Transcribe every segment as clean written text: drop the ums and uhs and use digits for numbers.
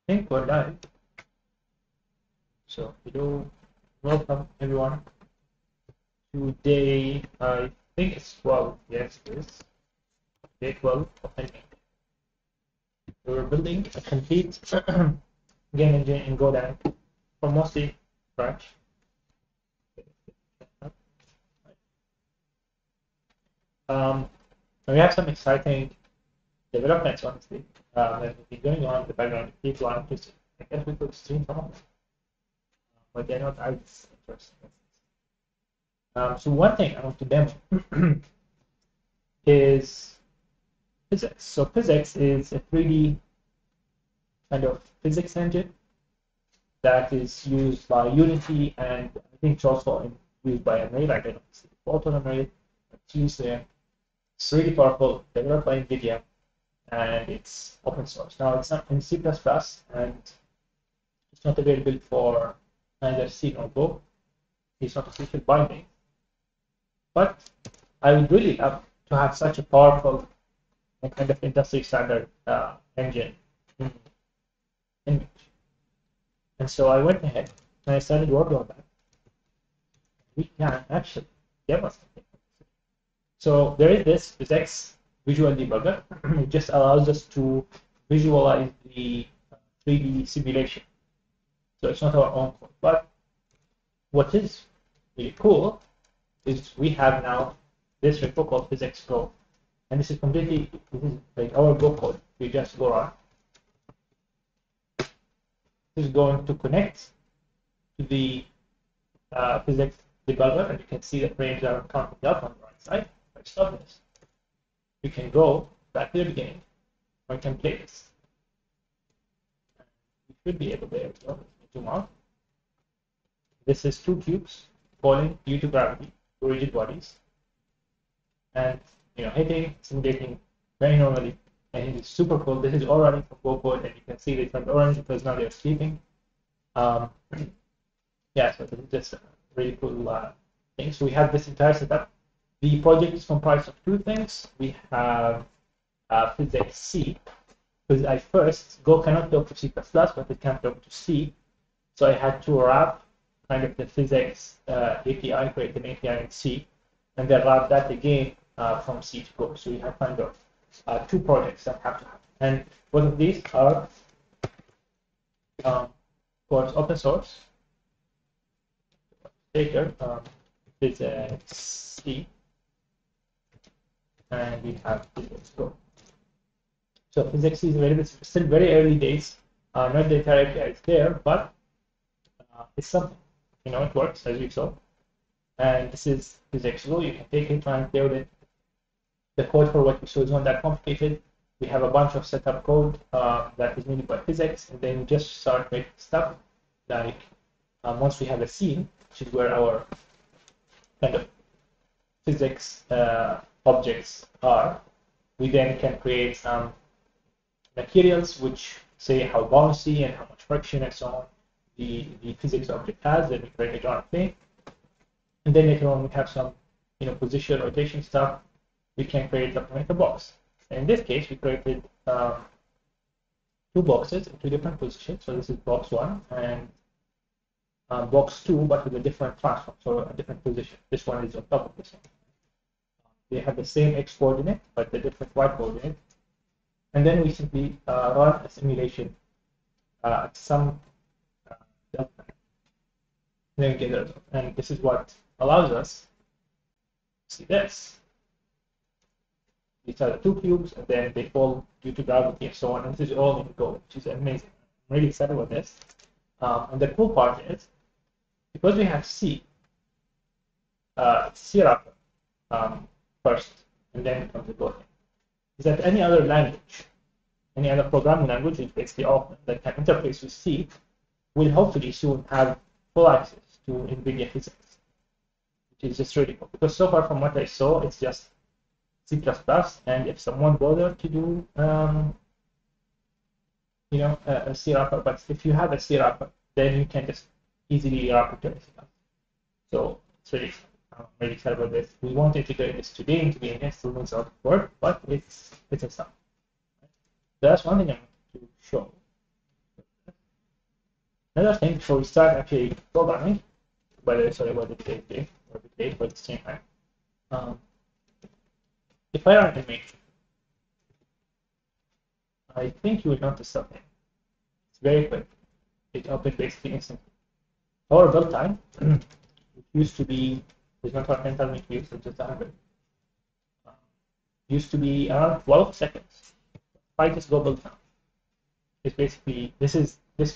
think we're live. So, hello, welcome everyone. Today, I think it's 12. Yes, it is. Day 12 of nMage. We're building a complete game engine in Golang for mostly Scratch. We have some exciting developments, honestly, that will be going on in the background. People are interested. I guess we could stream some of them, but they're not as interesting. So one thing I want to demo is PhysX. So PhysX is a 3D kind of physics engine that is used by Unity, and I think it's also used by nMage. I don't see the fault on nMage. It's used there. It's really powerful, developed by NVIDIA, and it's open source. Now it's not in C++, and it's not available for either C nor Go. It's not official binding. But I would really love to have such a powerful and kind of industry standard engine in nMage. And so I went ahead and I started working on that. We can actually demo something. So there is this PhysX visual debugger. It just allows us to visualize the 3D simulation. So it's not our own code. But what is really cool is we have now this repo called PhysX Go. And this is like our Go code. We just go on. This is going to connect to the PhysX debugger, and you can see the frames are counting up on the right side. If I stop this, we can go back to the beginning. We can play this. We should be able to zoom out. This is two cubes falling due to gravity to rigid bodies, and hitting, simulating very normally. And it is super cool. This is all running from Go code, and you can see they turned orange because now they're sleeping. Yeah, so this is just a really cool thing. So we have this entire setup. The project is comprised of two things. We have PhysX C, because at first Go cannot talk to C++, but it can talk to C. So I had to wrap kind of the PhysX API, create an API in C, and then wrap that again from C to Go. So we have kind of two projects that have to happen. And both of these are, of course, open source. Later, PhysX C, and we have PhysX Go. So PhysX C is available. It's still very early days. Not the entire API is there, but it's something. It works as we saw. And this is PhysX Go. You can take it and play with it. The code for what we saw is not that complicated. We have a bunch of setup code that is needed by PhysX, and then just start making stuff. Like once we have a scene, which is where our kind of physics objects are, we then can create some materials which say how bouncy and how much friction and so on the physics object has, and we create it on a plane. And then later on we have some position, rotation stuff. We can create something like a box. And in this case, we created two boxes in two different positions. So this is box 1 and box 2, but with a different transform, so a different position. This one is on top of this one. They have the same x coordinate, but the different y coordinate. And then we simply run a simulation at some delta. Then we get the result. And this is what allows us to see this. These are the two cubes, and then they fall due to gravity and so on. And this is all in Go, which is amazing. I'm really excited about this. And the cool part is, because we have C, C wrapper first, and then comes the Go thing. Is that any other language, any other programming language, which basically all of them that can interface with C, will hopefully soon have full access to NVIDIA PhysX, which is just really cool. Because so far from what I saw, it's just C++, and if someone bothered to do, a C wrapper, but if you have a C wrapper, then you can just easily wrap it to anything else. So it's really exciting. I'm really excited about this. We won't integrate this today into the NS, still needs a lot of work, but it's a stuff. So that's one thing I want to show. Another thing before we start actually programming, sorry about the delay or the delay, but at the same time, if I run nMage, I think you will notice something. It's very quick. It opened basically instantly. Our build time, it used to be, there's not our 10,000 views, it's just 100. Used to be around 12 seconds. If I just go build time, it's basically, this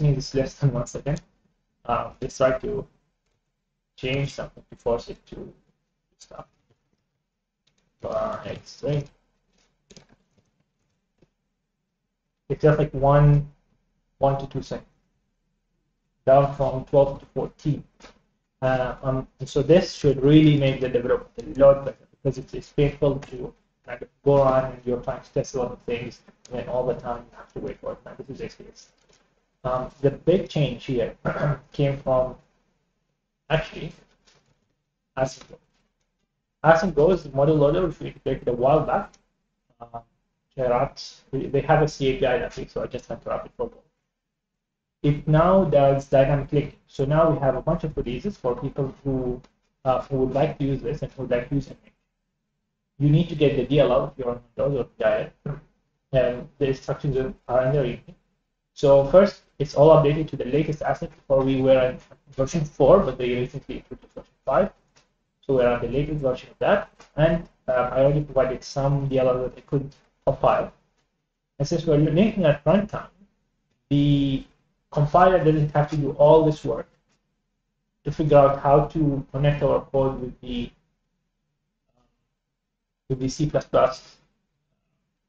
means it's less than 1 second. Let's try to change something to force it to stop. X3. It's just like 1 to 2 seconds, down from 12 to 14. And so this should really make the development a lot better, because it's painful to kind of go on and you're trying to test a lot of things, and then all the time you have to wait for it. Now, this is experience. The big change here came from actually AsynGo. AsynGo is the model loader which we created a while back. They have a C API that week, so I just had to wrap it for both. It now does dynamic linking. So now we have a bunch of releases for people who would like to use this and who would like to use it. You need to get the DLL if you're on Windows or Diet, and the instructions are in there. So first, it's all updated to the latest asset. Before we were in version 4, but they recently improved to version 5. So we're on the latest version of that, and I already provided some DLL that I could compile. And since we're linking at runtime, the compiler doesn't have to do all this work to figure out how to connect our code with the C++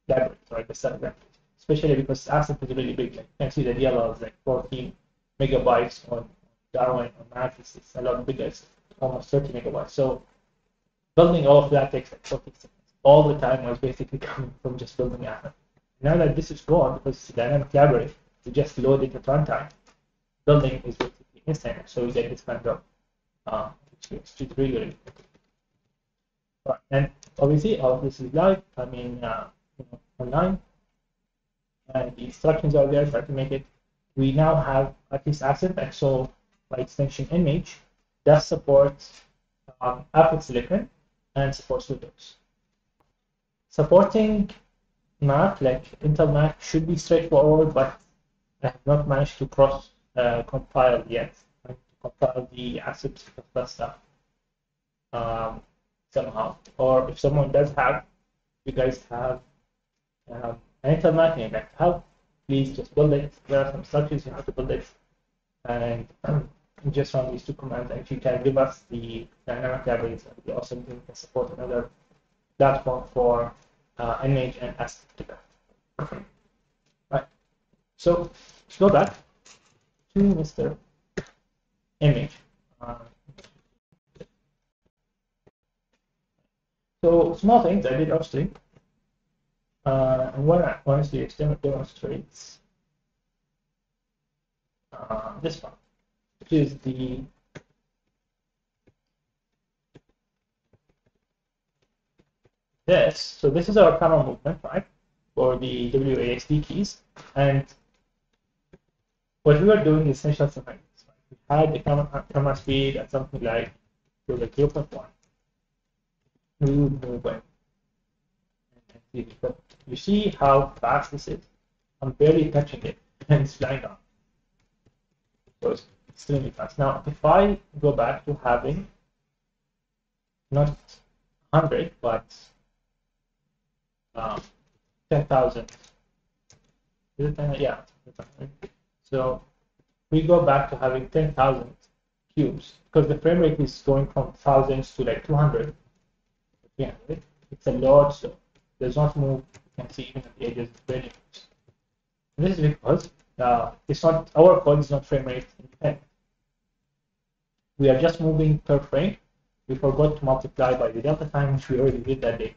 library, right? The set library. Especially because asset is really big. Like, you can see the DLL is like 14 megabytes on Darwin on Mac. It's a lot bigger. It's almost 30 megabytes. So building all of that takes like 40 seconds. All the time was basically coming from just building asset. Now that this is gone, because it's a dynamic library, we just load it at runtime. Building is basically instant, so we get this kind of it's really, really good. Right. And obviously, all of this is live. I mean, online, and the instructions are there. Try to make it. We now have at least asset, and so by extension, nMage does support Apple Silicon and supports Windows. Supporting Mac, like Intel Mac, should be straightforward, but I have not managed to cross compile yet. I have to compile the asset stuff somehow. Or if someone does have, you guys have an Intel Mac and you'd like to help, please just build it. There are some instructions you have to build it, and just run these 2 commands. And if you can give us the dynamic libraries, that would be awesome. We can support another platform for nMage and asset together. Right. So let's go back to Mr. nMage. So small things I did upstream. And one honestly demonstrates this one, which is so this is our camera movement, right, for the WASD keys, and what we were doing is essentially something. We had the camera speed at something like 0.1. We would move it. But you see how fast this is? I'm barely touching it, and it's flying on. So it's extremely fast. Now, if I go back to having not 100, but 10,000. Is it 10? Yeah. So we go back to having 10,000 cubes, because the frame rate is going from thousands to like 200. Yeah, it's a lot, so does not move. You can see even at the edges, it's very moves. And this is because it's not, our code is not frame rate independent. We are just moving per frame. We forgot to multiply by the delta time, which we already did that day.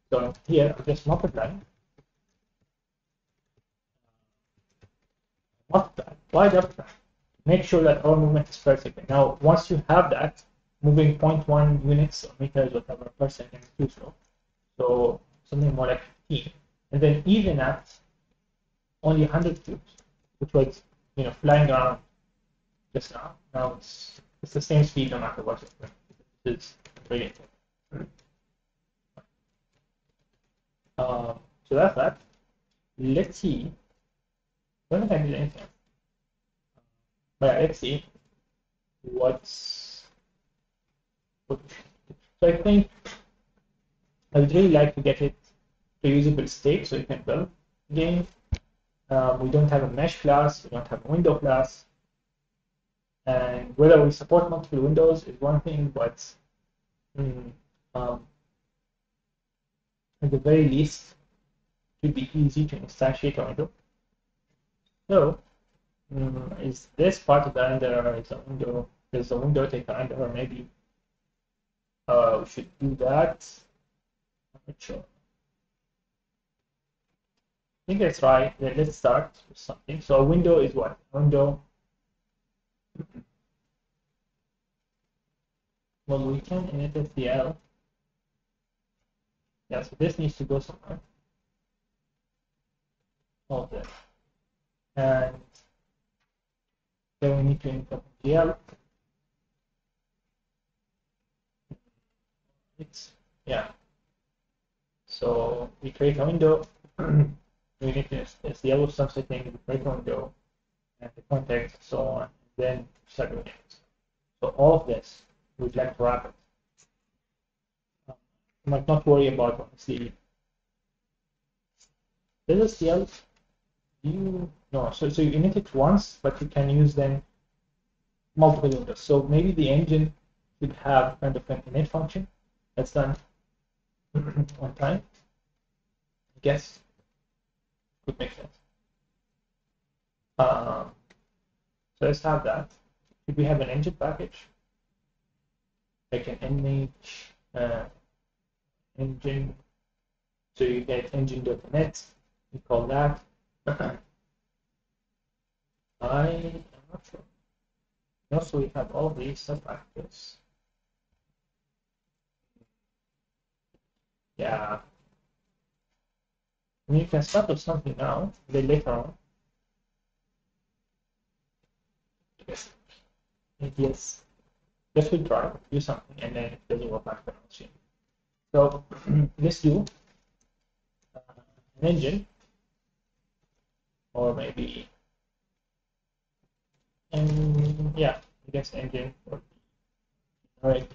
So here, I'm just multiplying. Why delta? Make sure that our movement is per second. Now, once you have that, moving 0.1 units or meters, whatever, per second is too slow. So something more like 15. And then even at only 100 cubes, which was flying around just now. Now it's the same speed no matter what you're doing. It's really important. So that's that. Let's see. I don't think I did anything. But yeah, let's see what's. So I think I would really like to get it to usable state so you can build the game. We don't have a mesh class, we don't have a window class. And whether we support multiple windows is one thing, but at the very least, it would be easy to instantiate a window. So, is this part of the renderer is a window? Does the window take a renderer? Maybe we should do that. I'm not sure. I think that's right. Let's start with something. So a window is what? A window. Well, we can init SDL. Yeah, so this needs to go somewhere. All this. And then we need to input GL. Yeah. So we create a window. We need to SDL with some setting, we create a window, and the context, and so on. And then start doing it. So all of this, we'd like to wrap it. You might not worry about honestly. This SDL, no, so you init it once, but you can use them multiple windows. So maybe the engine should have kind of an init function that's done one time. I guess could make sense. So let's have that. Should we have an engine package? Like an nMage engine. So you get engine.net. We call that. I am not sure. Also, we have all these sub-packages. Yeah. I mean, you can start with something now, then later on. Yes. Just we try, do something, and then it doesn't work out for us. So let's do an engine, or maybe, and yeah, I guess engine would be right.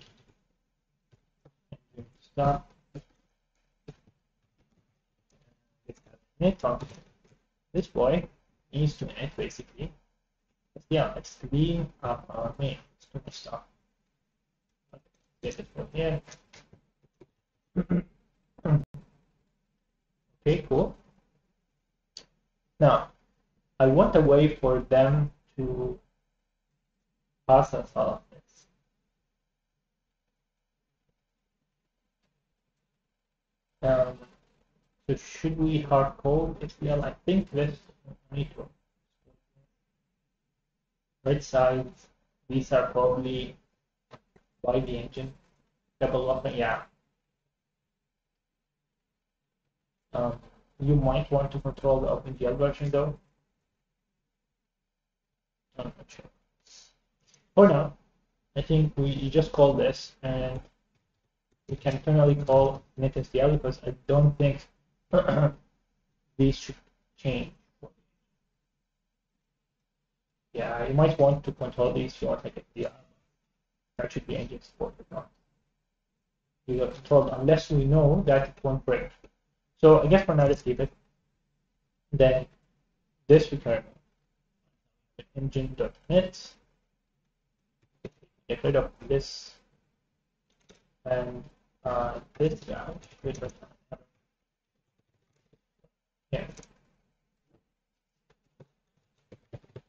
Engine start. Init function. This boy needs to init basically. Yeah, it's to be main. It's too much stuff. Get it from here. Okay, cool. Now, I want a way for them to process all of this. So should we hard code SQL? I think this need to. Right side, these are probably by the engine. Double up, yeah. You might want to control the OpenGL version though. I'm not sure. For now, I think we just call this and we can internally call initSDL because I don't think these should change. Yeah, you might want to control these if you want like a DR. That should be engine support or not. You have control unless we know that it won't break. So I guess for now let's keep it. Then this return engine.init. Get rid of this and this guy. Yeah.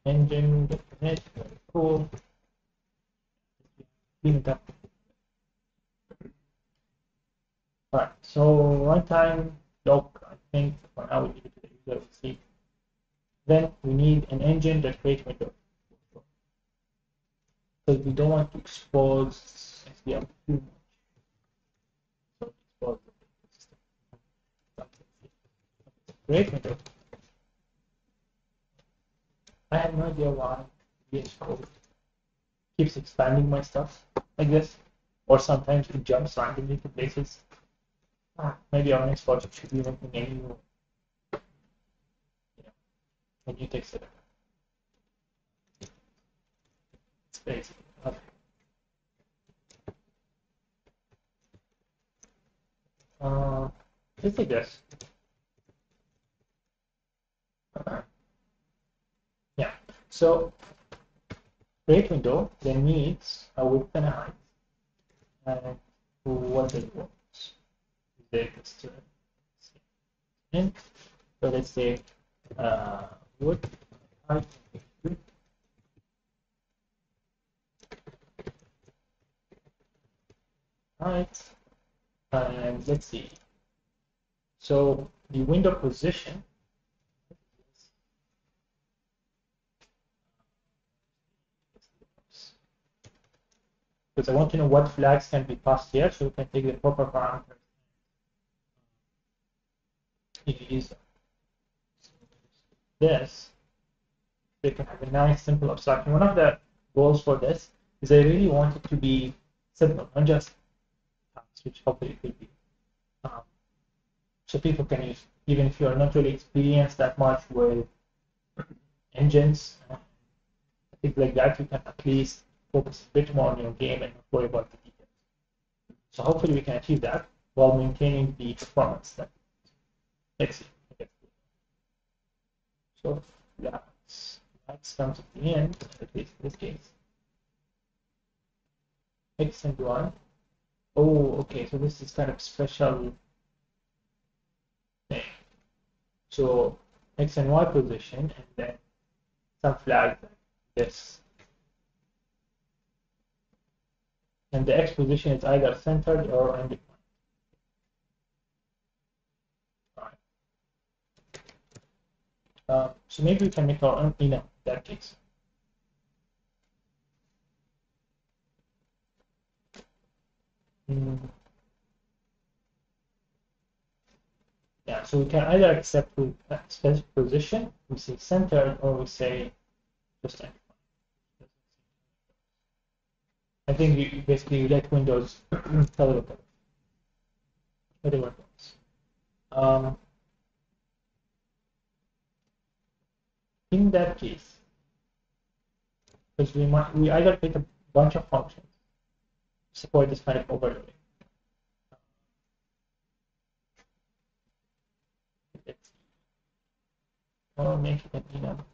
Engine.init, very cool. Clean it up. Alright, so runtime doc, I think for now we need it to the user, we'll see. Then we need an engine that creates window. Because we don't want to expose SDL too much. So expose the system. Create window. I have no idea why VS Code keeps expanding my stuff like this, or sometimes it jumps randomly to places. Maybe our next project should be making a new text editor. Space. Okay. Let's take this. Yeah. So create window then needs a width and a height, and what it wants. And so let's say width height height, and let's see. So the window position. Because I want to know what flags can be passed here, so we can take the proper parameters if you use them. This, they can have a nice simple abstraction. One of the goals for this is I really want it to be simple, not just tasks, which hopefully it will be. So people can use, even if you're not really experienced that much with engines, things like that, you can at least focus a bit more on your game and not worry about the details. So hopefully we can achieve that while maintaining the performance. Let's see. So that's comes at the end, at least in this case. X and Y. Oh, okay, so this is kind of special thing. So X and Y position, and then some flag like this. And the X position is either centered or undefined. So maybe we can make our own in that case. Yeah, so we can either accept with a specific position, we say centered, or we say just undefined. I think you basically let Windows tell it whatever it wants. In that case, because we either create a bunch of functions to support this kind of overloading. Or make it an enum.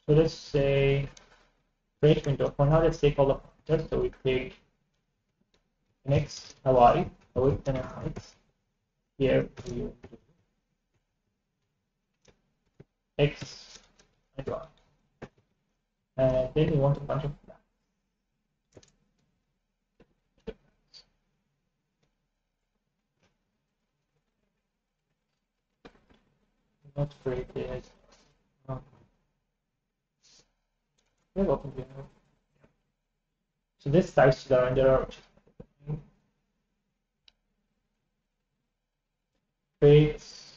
So let's say create window. For now, let's take all the pointers. So we take an X, a Y, a width, and a height. Here we do X and Y. And then we want a bunch of flags. Not created. We'll open the window. So this ties to the renderer, which is creates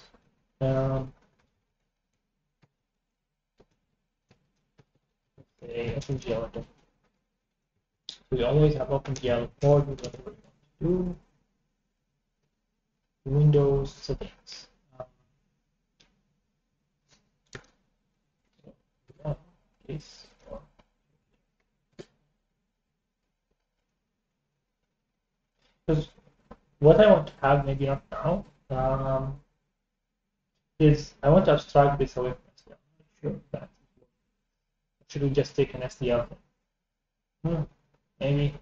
OpenGL. We always have OpenGL for whatever we want to do. Windows settings. Case. Because what I want to have, maybe not now, is I want to abstract this away from SDL. I'm not sure that. Should we just take an SDL? Maybe.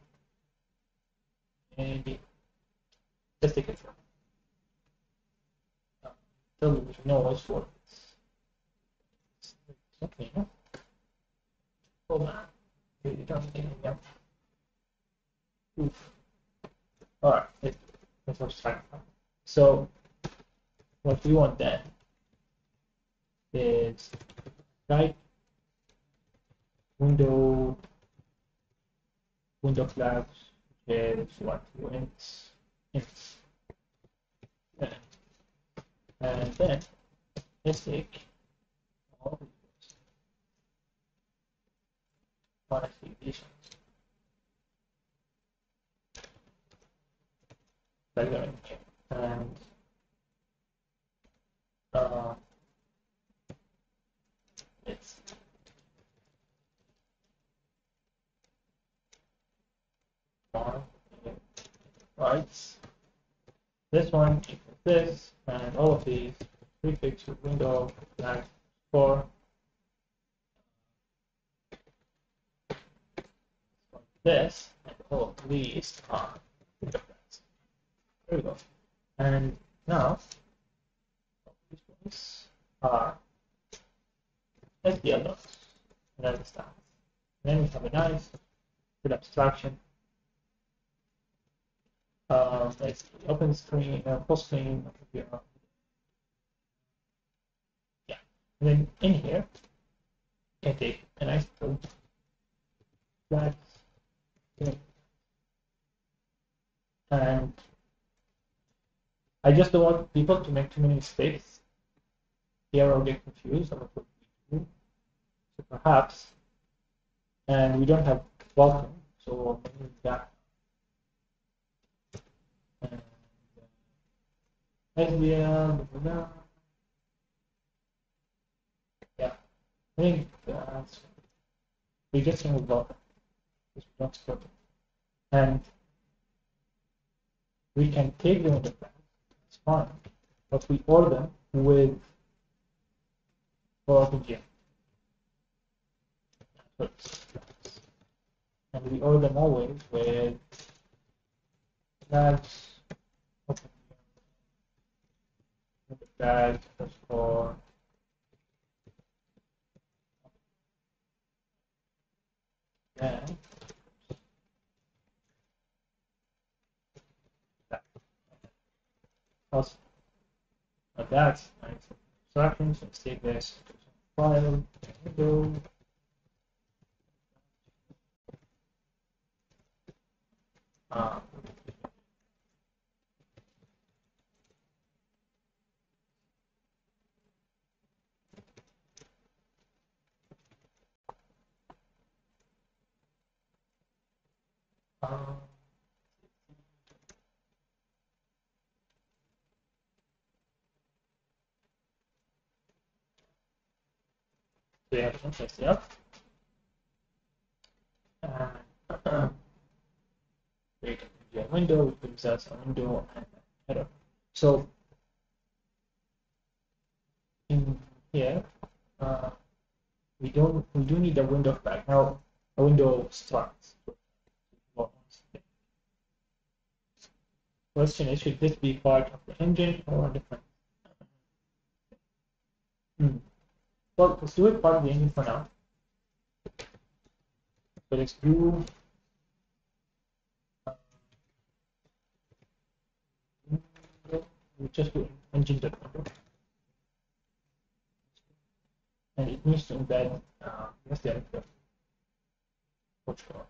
Just take it. Tell me if you know what's for this. Okay, no? Hold on. You don't get it yet. Oof. Alright, let's abstract. So what we want then is type window flags, is what ints, and then let's take all modifications like that, and it's right. This one equals this, and all of these prefix with window flag for this, and all of these are window flags. There we go. And now these ones are SDL dots, and that's that. And then we have a nice good abstraction. Let's open screen, full screen. Yeah, and then in here, you can take a nice little flag, and I just don't want people to make too many mistakes here or get confused about what we do. So perhaps, and we don't have welcome, so we'll move that. And SVL, yeah, I think we just remove welcome. That's good. And we can take them into plan, it's fine, but we order them with OpenGL. And we order them always with flags, with the flag underscore and that. Also, that's nice instructions. Let's take this to file, window. Uh, um, we have some text here. Create a window, which gives us a window and a header. So in here, we do need a window flag. Now a window starts. Question is, should this be part of the engine or different? Well, let's do it part of the engine for now. So let's do we just do engine.window. And it needs to embed what's the other Portugal.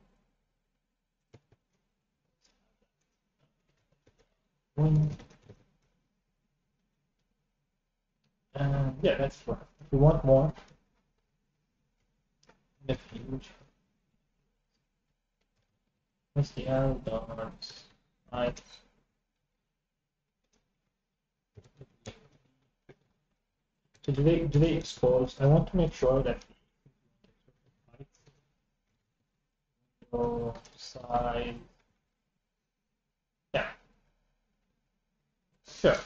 Yeah, that's fine. If we want more, the huge STL dollars, right? So do they expose? I want to make sure that side, yeah, sure.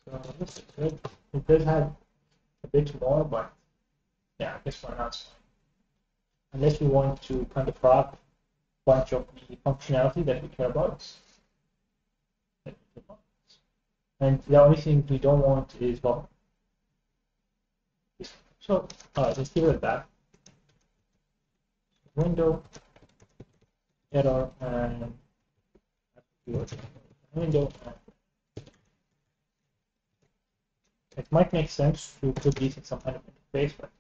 So this is good. It does have a bit more, but yeah, this one not. Unless we want to kind of wrap a bunch of the functionality that we care about. And the only thing we don't want is, well, so let's give it that. Window, error, and window. It might make sense to put these in some kind of interface, but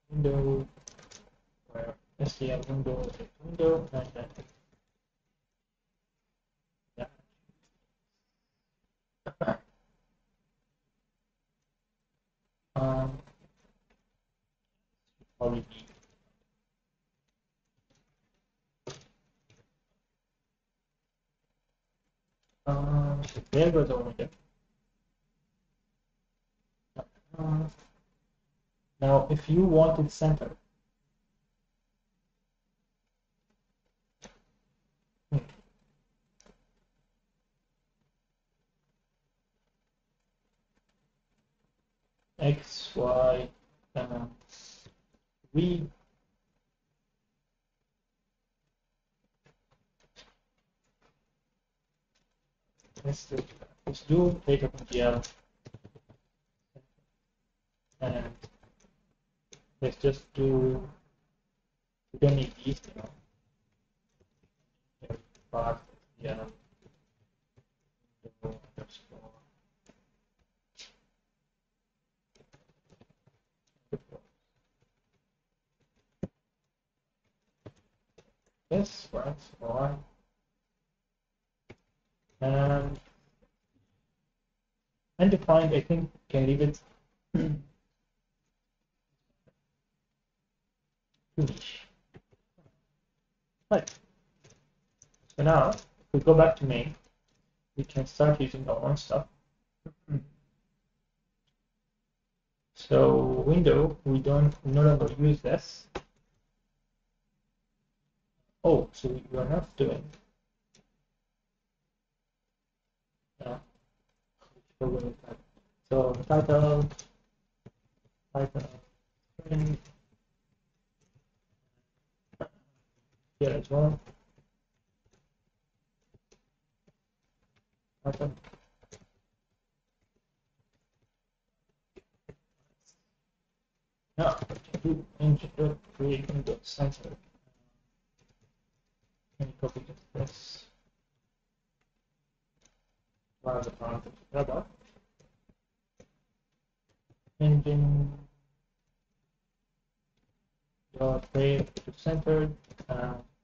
window, where STL window, and then So there goes our window. Now, if you wanted center, X, Y, V, let's do data from GL, and let's just do, we don't need these, path, yeah, yes, right, one, and undefined, I think can leave it niche. Right. So now, if we go back to main, we can start using our own stuff. So window, we don't no longer use this. Oh, so we are not doing. So title, and here as well. Title. Now, to create window center. Let me copy this. While the font is rubber. Engine dot create to centered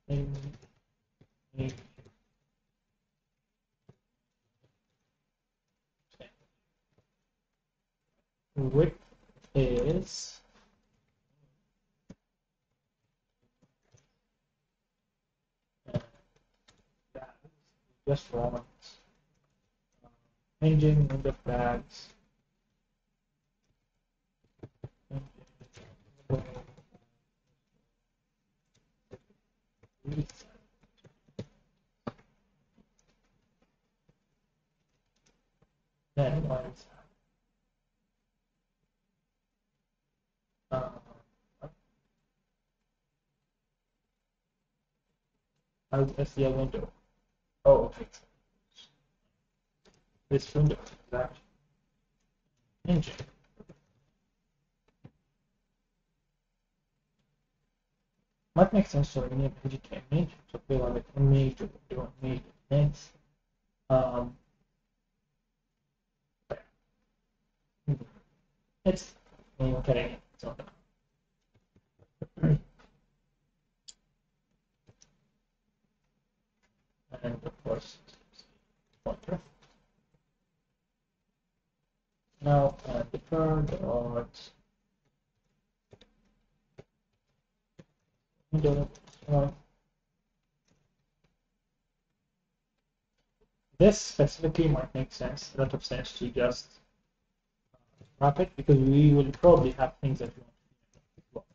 in width is just want engine in the flags. Then once how's SEL window? Oh, okay. This window is actually engine. Might make sense to rename engine to image. So we want it image to do image next. It's okay. So and of course pointer. Now the third dot window one. This specifically might make sense, a lot of sense to just wrap it because we will probably have things that we want to do as well.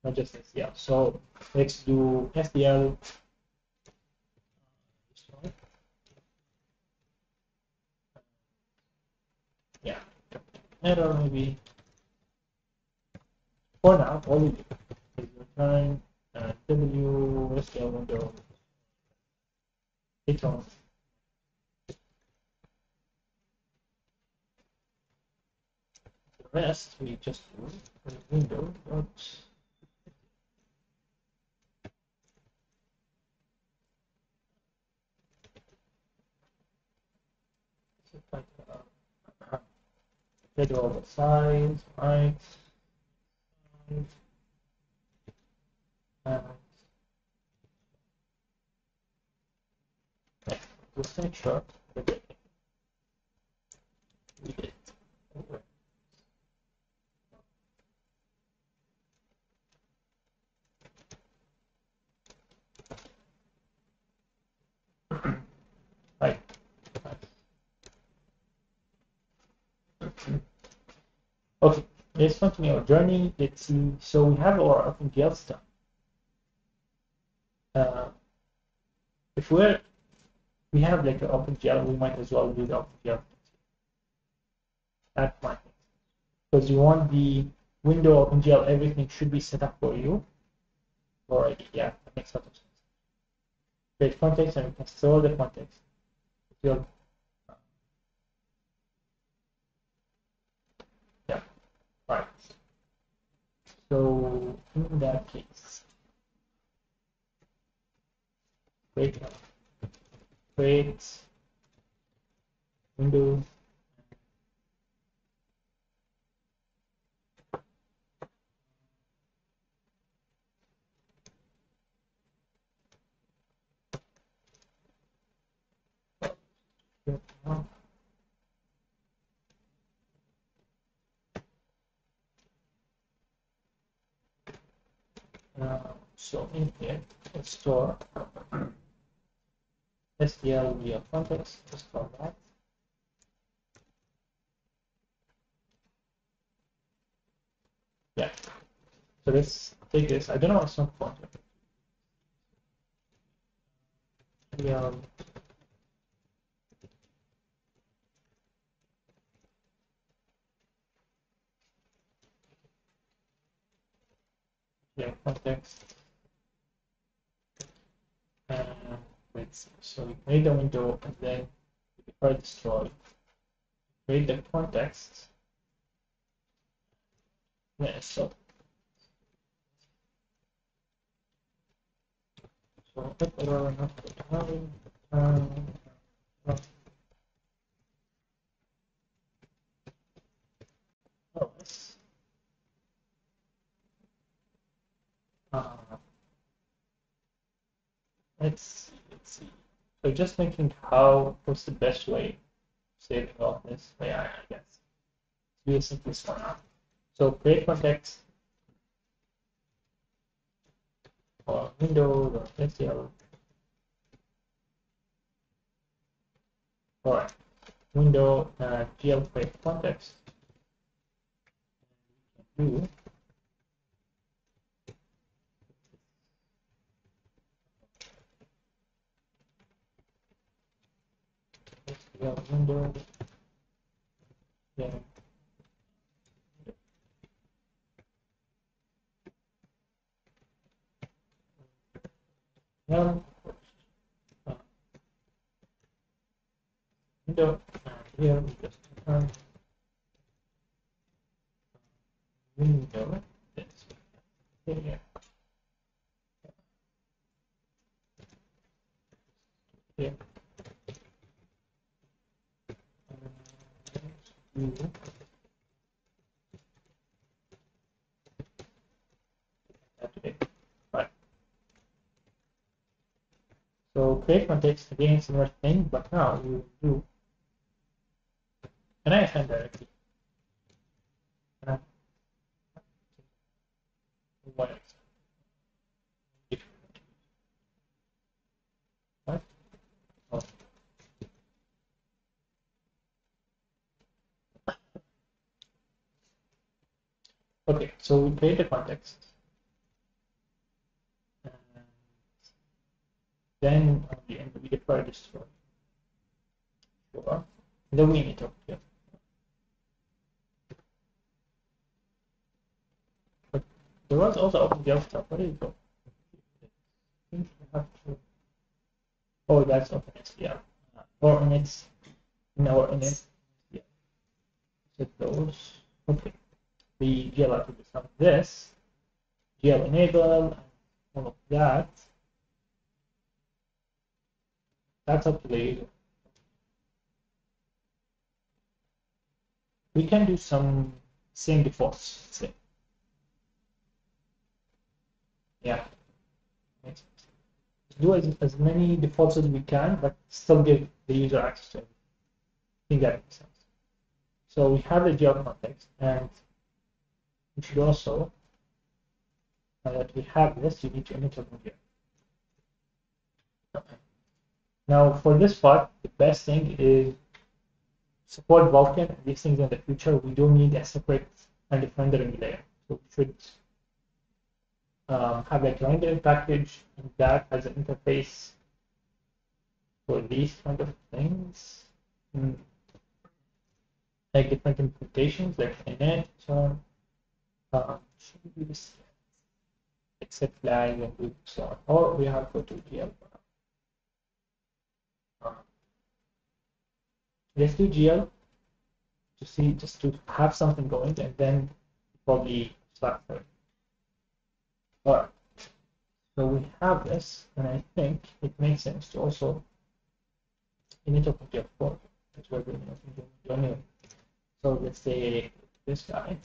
Not just SDL. So let's do SDL. Yeah, error maybe. For now, all we do is return W SDL window. Hit on. The rest we just do window dot schedule the size, right? And just make sure that we did. Right. let's continue our journey. Let's see. So we have our OpenGL stuff. If we have like an OpenGL, we might as well do the OpenGL. That's my thing. Because you want the window OpenGL, everything should be set up for you. Alright, yeah, that makes a lot of sense. Create context and we can store the context. Yeah. Right. So in that case, create window so in here, let's store STL via context, let's store that. Yeah. So let's take this. I don't know what's not pointer. Yeah. Yeah, context. Let's see. So we create the window and then we try to destroy. Create the context. Yeah, so oh, uh, let's see. So just thinking what's the best way of saving all this? Yeah, I guess. Do the simplest one now. So create context or window or STL. Alright. Window GL create context. Do STL window. Yeah. Now, window here we just window. That's here. Here. Right. So create context again, similar thing, but now you do. Can I assign directly? What? What? Oh. Okay, so we create a context. And then at the end we deploy this for sure. Then we need here. But there was also OpenGL stuff. Where did it go? I think we have to. Oh, that's OpenSTL. Or inits. No, init. Yeah. Set those. Okay. The GL attributes have this. GL enable and all of that. That's up to the user. We can do some same defaults. Let's say. Yeah. Makes sense. Do as many defaults as we can, but still give the user access to it. I think that makes sense. So we have the GL context, and we should also, now that we have this, you need to init something here. Okay. Now for this part, the best thing is support Vulkan and these things in the future. We don't need a separate and its rendering layer. So we should have a rendering package, and that has an interface for these kind of things, like different implementations, like init, so on. Should we do this? Except flag and do so on. Or we have to go to GL. Let's do GL to see, just to have something going, and then probably start there. All right. So we have this, and I think it makes sense to also init open GL for. That's what we're doing anyway. So let's say this guy.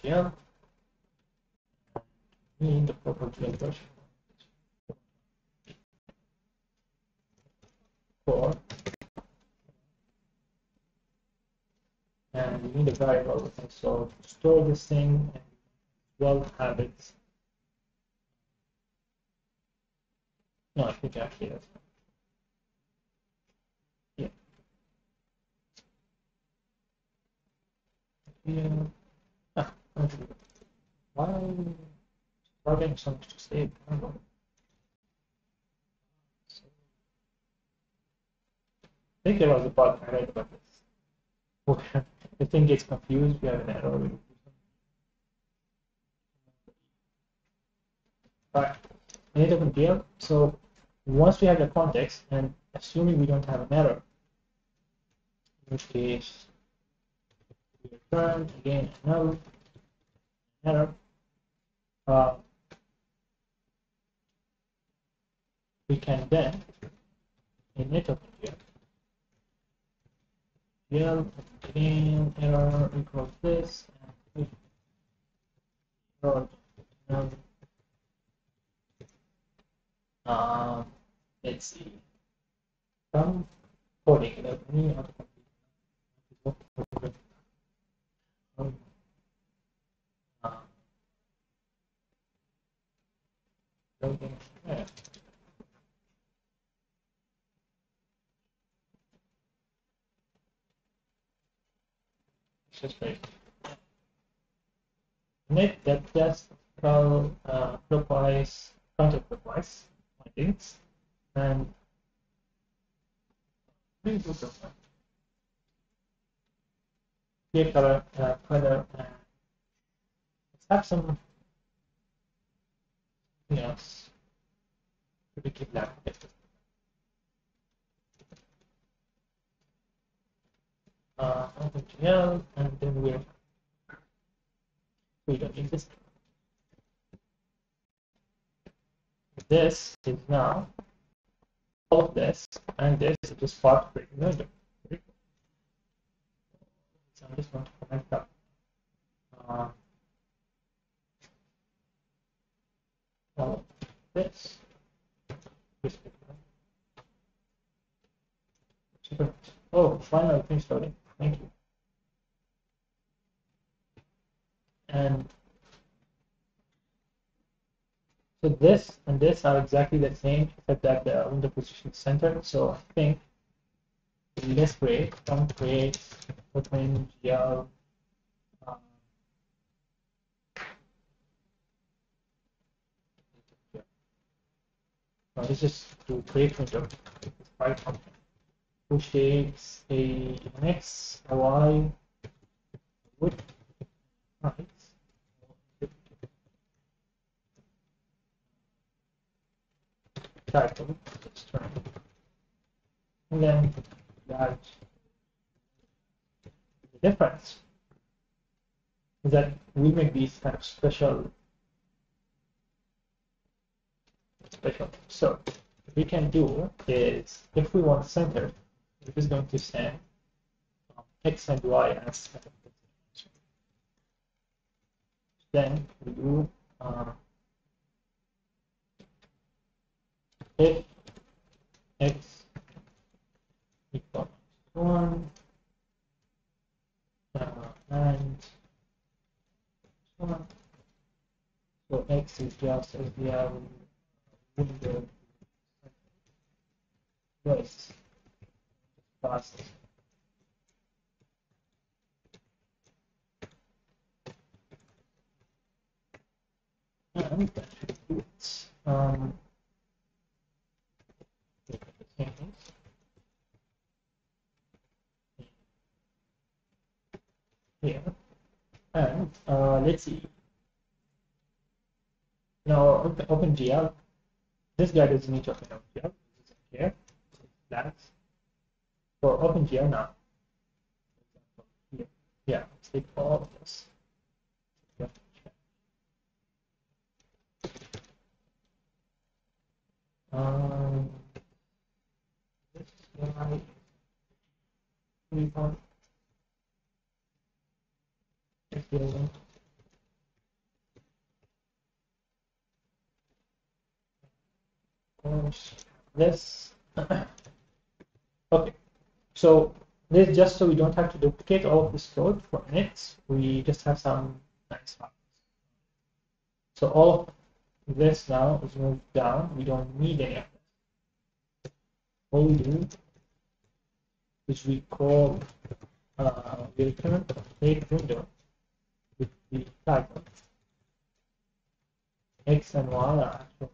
GL. We need the proper GL version. For. And we need a variable, and so to store this thing and well have it. No, I think actually that's yeah. Yeah. Okay. Why getting something to save? So, I think there was a bug I read about this. The thing gets confused, we have an error. Alright, we need to compare. So once we have the context, and assuming we don't have an error, in which case we return again null error. We can then init of GL again error equals this, and error let's see, some coding that we just right. Net that just clockwise, counterclockwise pointings, and clear color, color, and let's have some else to be keep that. OpenGL, and then we don't need this. This is now all of this, and this is just part of the window. So I'm just going to connect up. All of this. Oh, finally finished loading. Thank you. And so this and this are exactly the same, except that the window position is centered. So I think let's create OpenGL. This is to create window. Which takes a x, a y, width, height, title, string, and then that the difference is that we make these kind of special. So what we can do is, if we want center, we're just going to send x and y as then we do if x equals 1 and so on. So x is just as we have window was fast. and that should do it. Here, and let's see. Now, OpenGL, this guy doesn't need to open OpenGL. This is here. That's for OpenGL now. Here. Yeah, let's take all of this. This guy, refund. This. Okay, so this just so we don't have to duplicate all of this code for init, we just have some nice files. So all of this now is moved down. We don't need any of this. All we do is we call we return a page window with the title X and Y are actual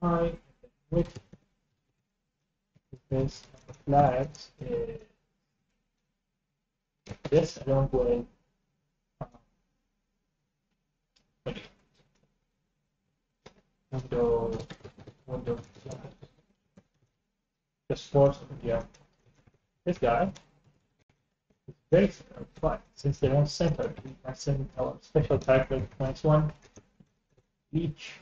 Y, with this flags this along with window flags. Just force yeah. This guy is very fine since they won't center. We can send our special title minus one each.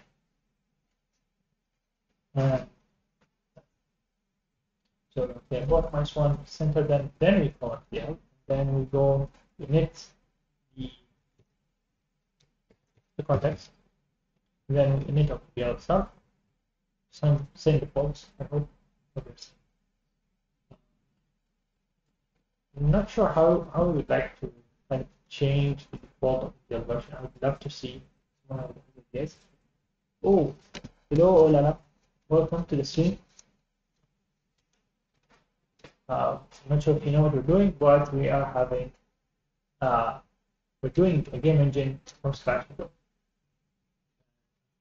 So okay, both minus one center, then we call it yeah. Then we go init the context. Then we init of the itself. Same defaults. I hope others. I'm not sure how we would like to kind of change the default of the version. I would love to see one of this. Oh, hello, Olala. Welcome to the stream. I'm not sure if you know what we're doing, but we are having we're doing a game engine from scratch.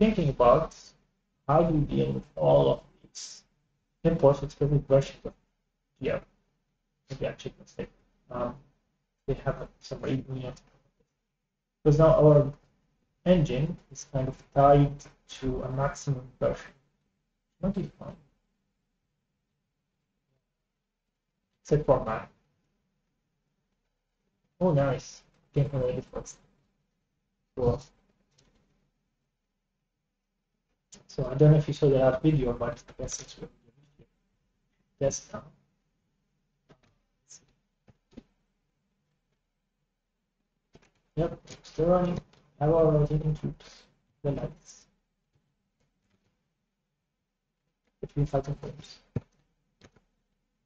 Thinking about how do we deal with all of these imports with specific versions of GL. Maybe I check mistake. They have some readme because now our engine is kind of tied to a maximum version. Not really fine. Set format. Oh, nice. Can't relate it first. Cool. So I don't know if you saw the last video, but I guess it's really test now. Yep, still running. I've already included the lights. 15,000 frames.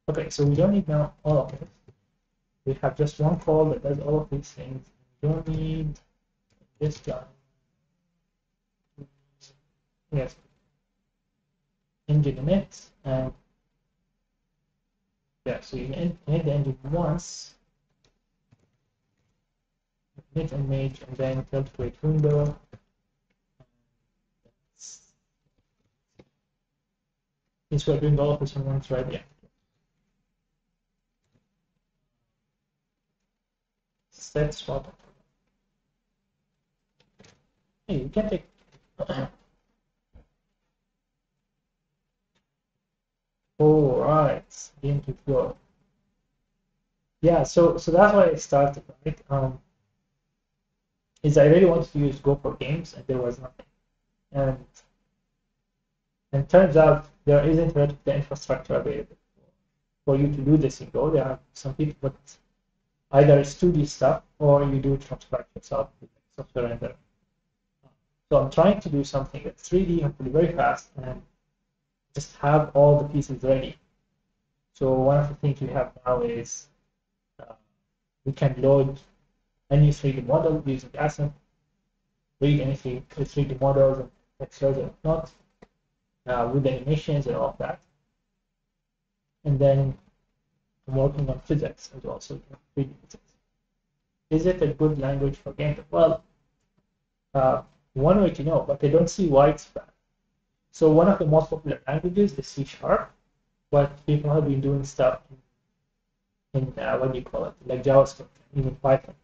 Okay, so we don't need now all of it. We have just one call that does all of these things. We don't need this guy. Yes. Engine init, and yeah, so you init the engine once, init nMage, and then tell to create window. Since we're doing all of this in one thread, yeah. Set swap. Hey, you can take. Oh, right, game to go. Yeah, so that's why I started, right? Is I really wanted to use Go for games, and there was nothing, and turns out there isn't the infrastructure available for you to do this in Go. There are some people, but either it's 2D stuff or you do it from scratch yourself with software render. So I'm trying to do something that's 3D, hopefully very fast, and just have all the pieces ready. So one of the things we have now is we can load any 3D model using Asset, read any 3D models and textures and whatnot, with animations and all of that. And then I'm working on PhysX as well, so 3D physics. Is it a good language for game? Well, one way to know, but I don't see why it's bad. So one of the most popular languages is C Sharp, but people have been doing stuff in what do you call it, like JavaScript, even Python.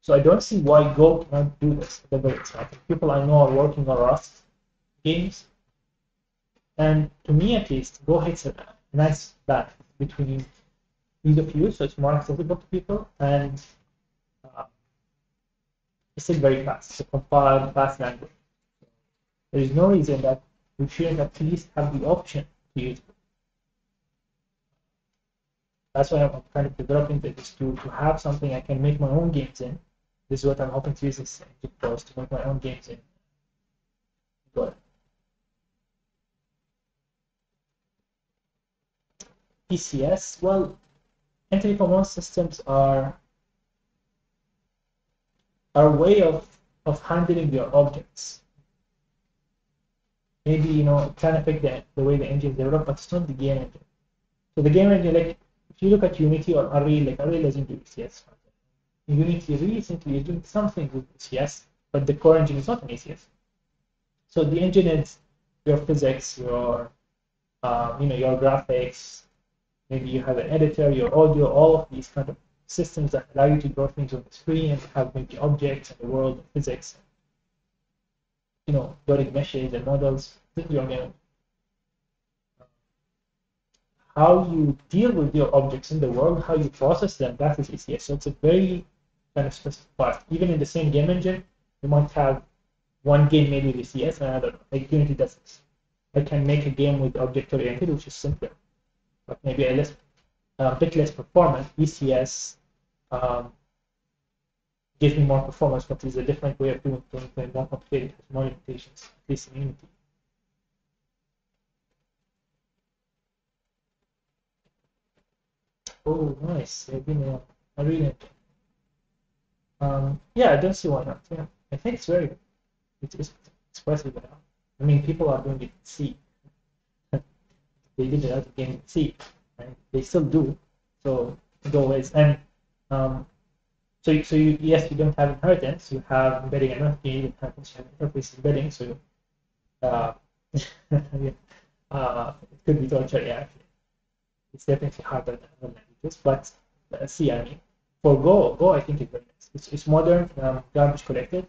So I don't see why Go cannot do this at the very start. People I know are working on Rust games, and to me at least, Go hits a nice balance between ease of use, so it's more accessible to people, and uh, it's still very fast. It's a compiled, fast language. There is no reason that we shouldn't at least have the option to use it. That's why I'm kind of developing this to have something I can make my own games in. This is what I'm hoping to use this engine for, to make my own games in. But PCS, well, entity command systems are a way of handling your objects. Maybe it can affect the way the engine is developed, but it's not the game engine. So the game engine, like if you look at Unity or Unreal, like Unreal doesn't do PCS. Unity recently is doing something with PCS, but the core engine is not an ACS. So the engine is your physics, your your graphics. Maybe you have an editor, your audio, all of these kind of systems that allow you to draw things on the screen and have maybe objects in the world of physics. Building meshes and models. This is your game. How you deal with your objects in the world, how you process them, that is ACS. So it's a very kind of specific part. Even in the same game engine, you might have one game made with ACS and another. Like Unity does this. I can make a game with object-oriented, which is simpler, but maybe a bit less performance. ECS gives me more performance, but it's a different way of doing things, and more complicated, has more limitations, at least in Unity. Oh, nice. I really enjoy. Yeah, I don't see why not. Yeah, I think it's very good. It's expressive enough. I mean, people are doing it in C. They did it as a game in C, right? They still do. So go is and so yes, you don't have inheritance. You have embedding and not being inheritance. You have interface embedding. So uh, it could be torture. Yeah, it's definitely harder than other languages. But C, I mean, for Go I think it's very nice. It's modern, garbage collected,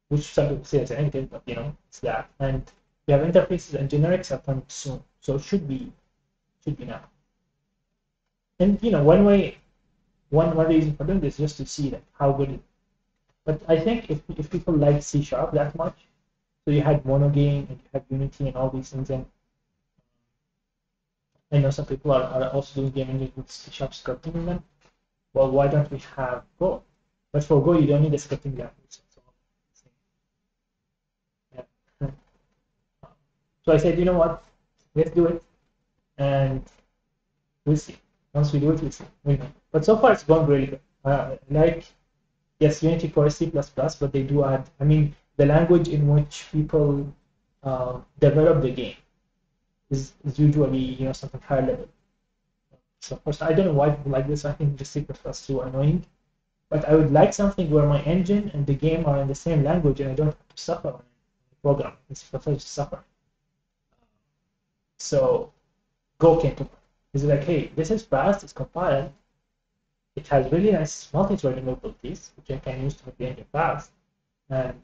which some people say is anything, but it's that. And we have interfaces and generics are coming soon, so it should be now. And one reason for doing this is just to see like how good it is. But I think if people like C# that much, so you had monogame and you have Unity and all these things, and I know some people are also doing gaming with C# scripting in them. Well, why don't we have Go? But for Go, you don't need a scripting language. Yeah. So I said, you know what? Let's do it, and we'll see. Once we do it, we'll see. But so far, it's going really good. Yes, Unity core is C++, but they do add. I mean, the language in which people develop the game is usually something higher level. So of course, I don't know why people like this. I think just C++ is too annoying. But I would like something where my engine and the game are in the same language, and I don't have to suffer on the program. It's prefer to suffer. So Go came to mind. It's like, hey, this is fast. It's compiled. It has really nice multi-threading abilities, which I can use to make the engine fast. And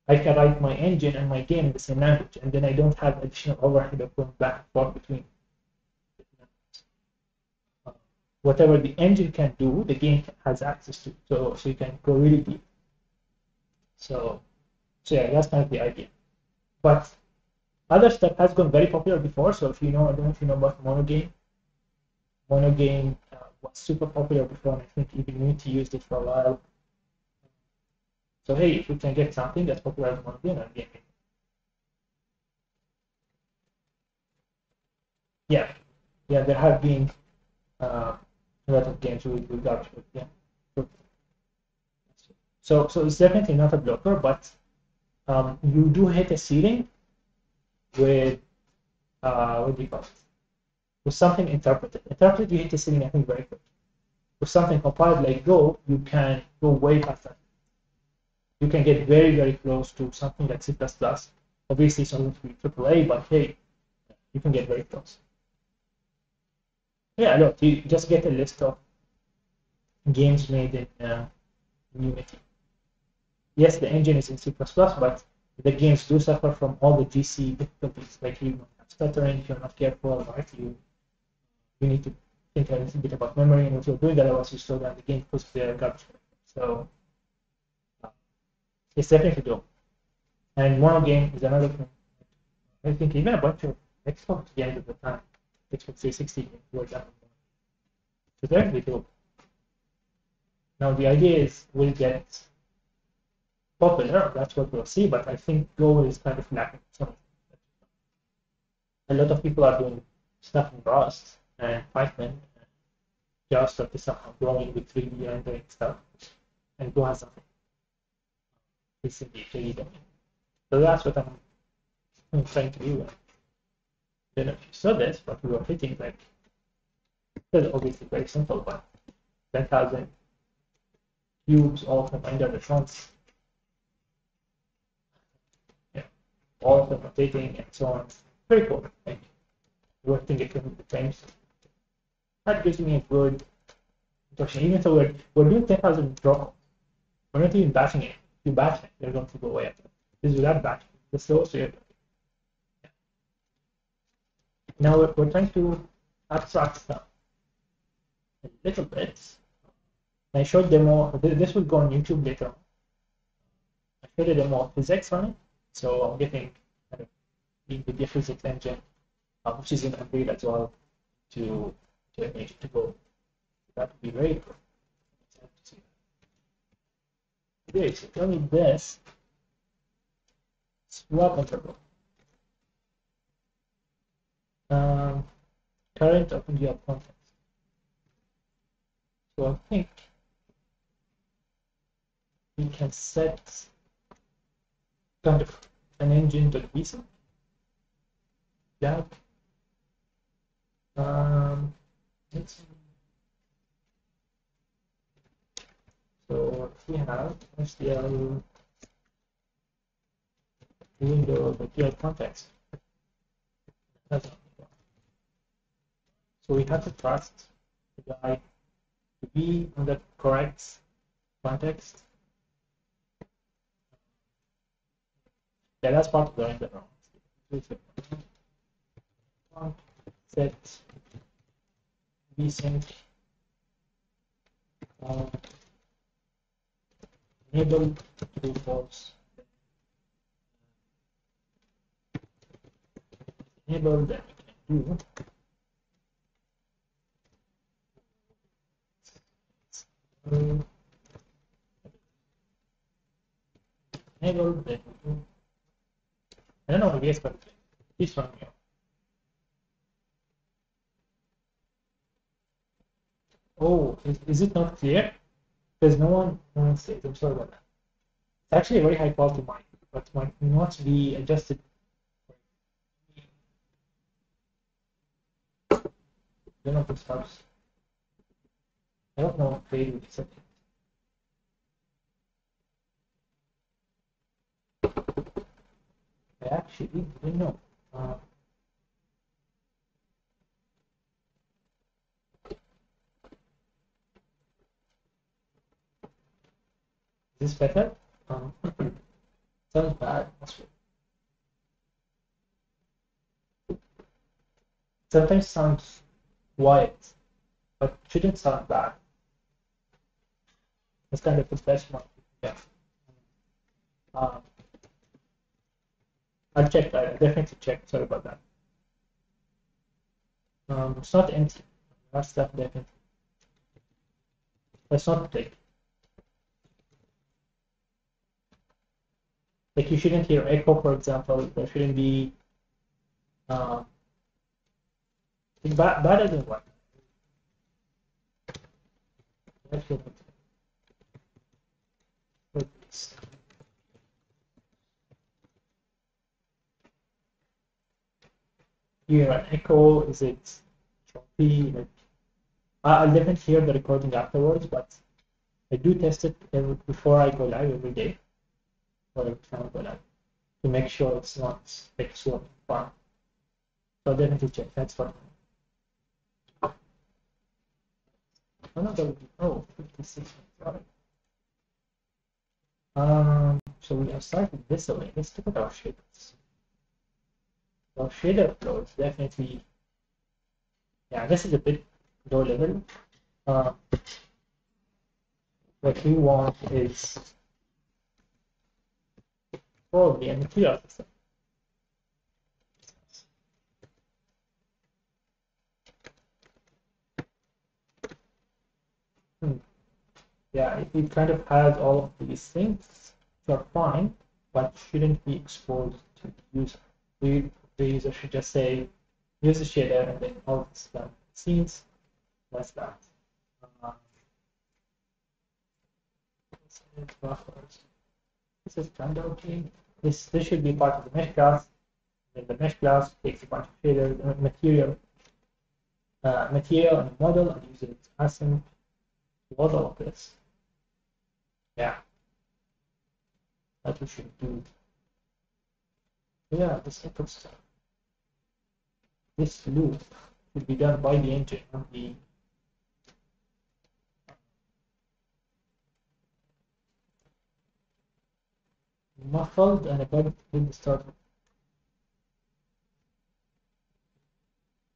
I can write my engine and my game in the same language, and then I don't have additional overhead of going back and forth between. Whatever the engine can do, the game has access to. So you can go really deep. So yeah, that's kind of the idea. But other stuff has gone very popular before. So if I don't know if you know about monogame. Monogame was super popular before, and I think even Unity used it for a while. So hey, if we can get something that's popular as monogame, I'm gaming. Yeah, there have been a lot of games with garbage, yeah. So it's definitely not a blocker, but you do hit a ceiling with what do you call it? With something interpreted. Interpreted, you hit a ceiling, I think, very quick. With something compiled like Go, you can go way past that. you can get very, very close to something like C++. Obviously, it's not going to be AAA, but hey, you can get very close. Yeah, look, you just get a list of games made in Unity. Yes, the engine is in C++, but the games do suffer from all the GC difficulties. Like you have stuttering if you're not careful, right? You need to think a little bit about memory and what you're doing, otherwise you slow down the game because they're garbage. So it's definitely doable. And mono game is another thing. I think even a bunch of Xbox games at the time, Xbox 360 games were done. So definitely doable. Now the idea is will get popular, that's what we'll see, but I think Go is kind of lacking. So a lot of people are doing stuff in Rust and Python. JavaScript is somehow growing with 3D rendering stuff, and Go has nothing. It's in the 3D domain. So that's what I'm trying to do. I don't know if you saw this, but we were hitting like, it's obviously very simple, but 10,000 cubes, all of them under the fronts. Yeah, all of them rotating and so on. Very cool. Like, working it with the frames. That gives me a good impression. Even though we're doing 10,000 drop, we're not even batching it. If you batch it, they're going to go away after. This is without batching. The slow, so yeah. Now we're trying to abstract stuff a little bit. I showed demo. This will go on YouTube later on. I showed a demo of PhysX on it, so I'm getting kind of the PhysX engine, which is in Unreal as well, to nMage to go. That would be very good. Okay, so tell me this. Swap interval. Current OpenGL context. So I think we can set kind of an engine.vsync. Yeah. Let's see. So we have SDL window.gl context. So we have to trust the guy to be in the correct context. Yeah, that's part of the render. Set vsync enable true false. Enable that we can do. Enable that we do. I don't know what it is, but this one here. Oh, is it not clear? Because no one says. I'm sorry about that. It's actually a very high quality mic, but might not be adjusted. I don't know if this helps. I don't know what grade would accept it. I actually didn't know. Is this better? Sounds bad. Sometimes sounds quiet, but shouldn't sound bad. It's kind of the best one. Yeah. I'll check that. I'll definitely check. Sorry about that. It's not empty. That's definitely. That's not big. Like you shouldn't hear echo, for example. There shouldn't be better than what? You hear an echo? Is it choppy? Like, I'll definitely hear the recording afterwards, but I do test it before I go live every day. for example, to make sure it's not exploding far. So definitely check. That's what. Another, oh, 56 minutes. So we have started this away. Let's look at our shaders. Our shader flow is definitely, yeah, this is a bit low level. What we want is probably a material system. Yeah, it kind of has all of these things, which are fine, but shouldn't be exposed to the user. The user should just say, use the shader, and then all this done. Scenes, that's that. Buffers. This is kind of okay. This should be part of the mesh class. Then the mesh class takes a bunch of shaders, material and model, and uses its async to load all of this. Yeah, that we should do. Yeah, this input stuff. This loop should be done by the engine, not the muffled and a bug with the start.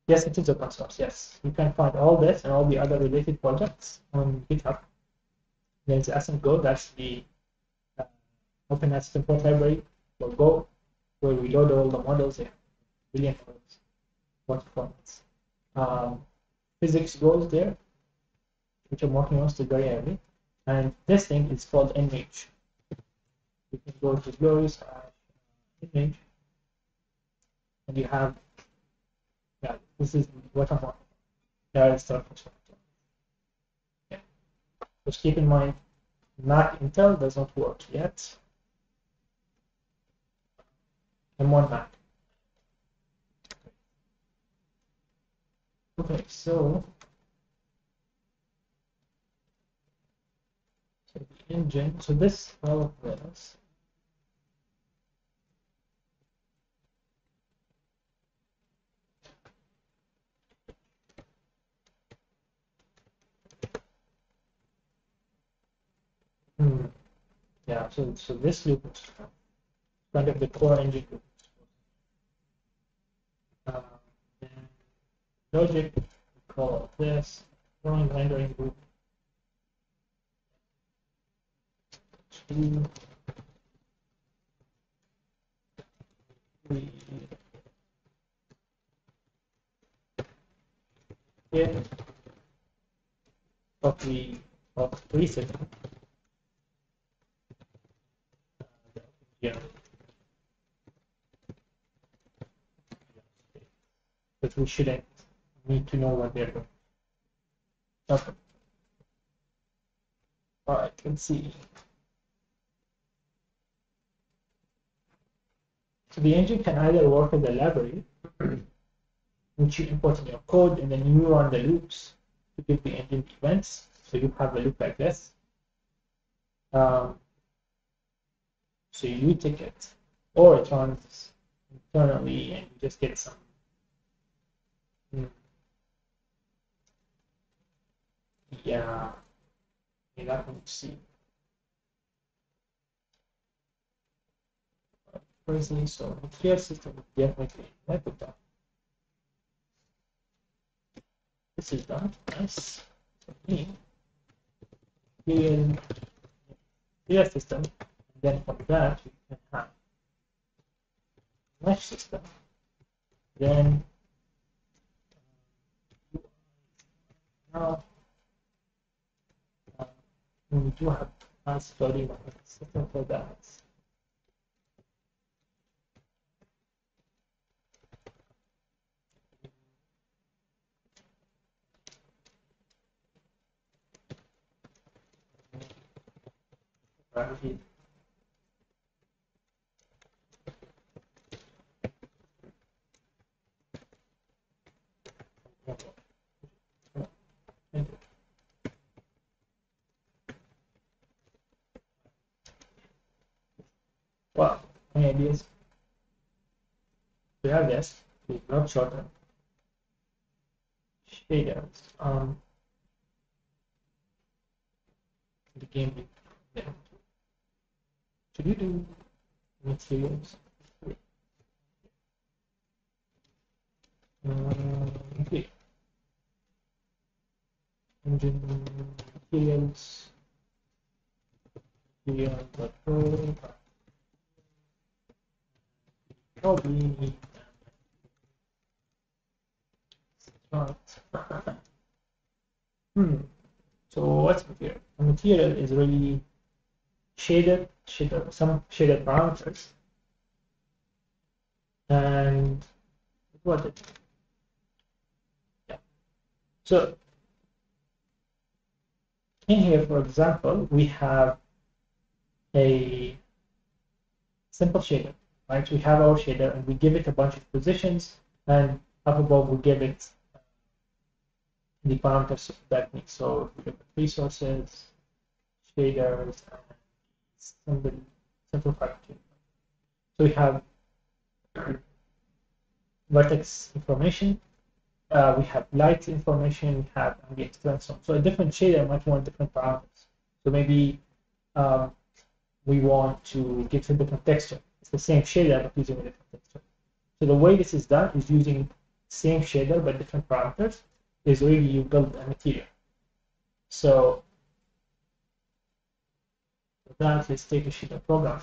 Yes, it is open source. Yes, you can find all this and all the other related projects on GitHub. There's async Go, that's the open asset import library for Go, where we load all the models in billion formats. PhysX goes there, which I'm working on still very early, and this thing is called nMage. You can go to glorious nMage, and you have, yeah, this is what I'm working on. There is stuff. Yeah. Just keep in mind, Mac Intel does not work yet. M1 Mac. Okay, so the engine. So this all of this. Yeah, so this loop is kind of the core engine loop. Then logic, we call this drawing rendering group. Two, three, here, copy of reset. Yeah. But we shouldn't need to know what they're doing. Okay. All right, let's see. So the engine can either work as a library, which you import in your code, and then you run the loops to give the engine events. So you have a loop like this. So you ticket, or it runs internally, and you just get some. Yeah, that one you see. Personally, so the clear system would definitely work with that. This is done. Nice. Clear system, and then from that you can have mesh system. Then now we do have a study system for that. Right. we have this. We not shorter shaders. The game. Should we do materials? Okay. Engine materials. Material.pro. Probably start. So what's material? A material is really some shaded parameters. And what it? Yeah. So in here, for example, we have a simple shader, right? We have our shader and we give it a bunch of positions, and up above we give it the parameters that needs. So we look at resources, shaders, and simple packaging. So we have vertex information, we have light information, we have ambient and so on. So a different shader might want different parameters. So maybe we want to give a different texture. It's the same shader but using a different texture. So the way this is done is using same shader but different parameters. Is really you build a material. So for that, let's take a shader program.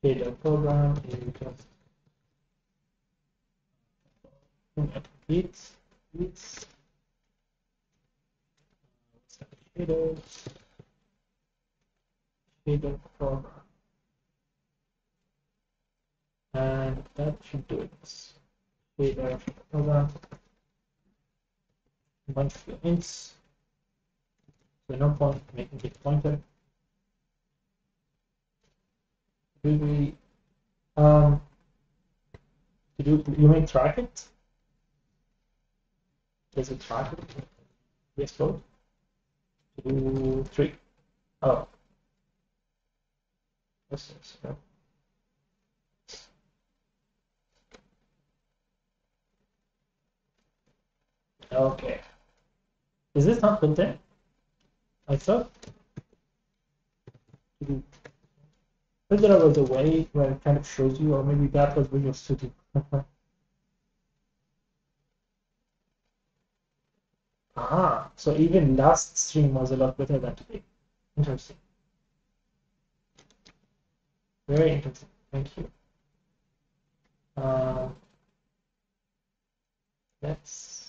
Shader program is just complete shaders, shader program, and that should do it. Shader program, a bunch of ints, so no point making it pointer. Really, you may track it. Does it track it? Yes, code. 2, 3. Oh. This is, no. Okay. Is this not built in? I thought there was a way where it kind of shows you, or maybe that was Visual Studio. So even last stream was a lot better than today. Interesting. Very interesting. Thank you. Let's.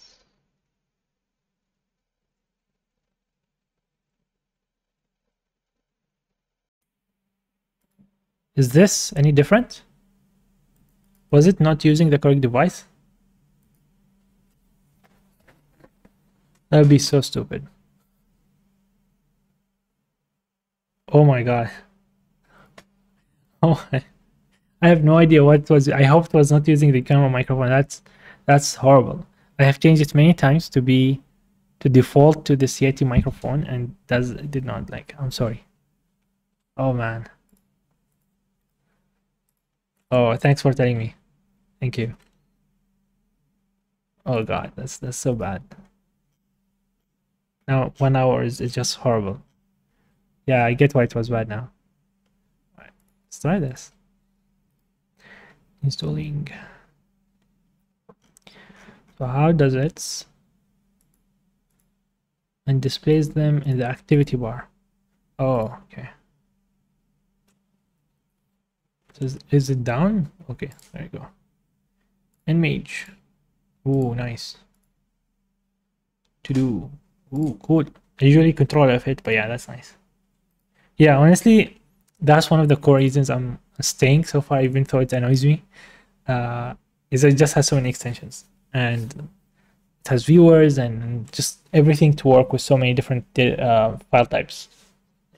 Is this any different? Was it not using the correct device? That would be so stupid. Oh my god. Oh, I have no idea what it was. I hope it was not using the camera microphone. That's horrible. I have changed it many times to default to the CIT microphone, and did not like. I'm sorry. Oh man. Oh, thanks for telling me. Thank you. Oh god, that's so bad. Now 1 hour is just horrible. Yeah, I get why it was bad now. All right, let's try this. Installing. So how does it? And displays them in the activity bar. Oh, okay. So is it down? Okay, there you go. nMage. Ooh, nice. To do. Ooh, cool. I usually control F8, but yeah, that's nice. Yeah, honestly, that's one of the core reasons I'm staying so far, even though it annoys me. Is it just has so many extensions, and it has viewers and just everything to work with so many different file types.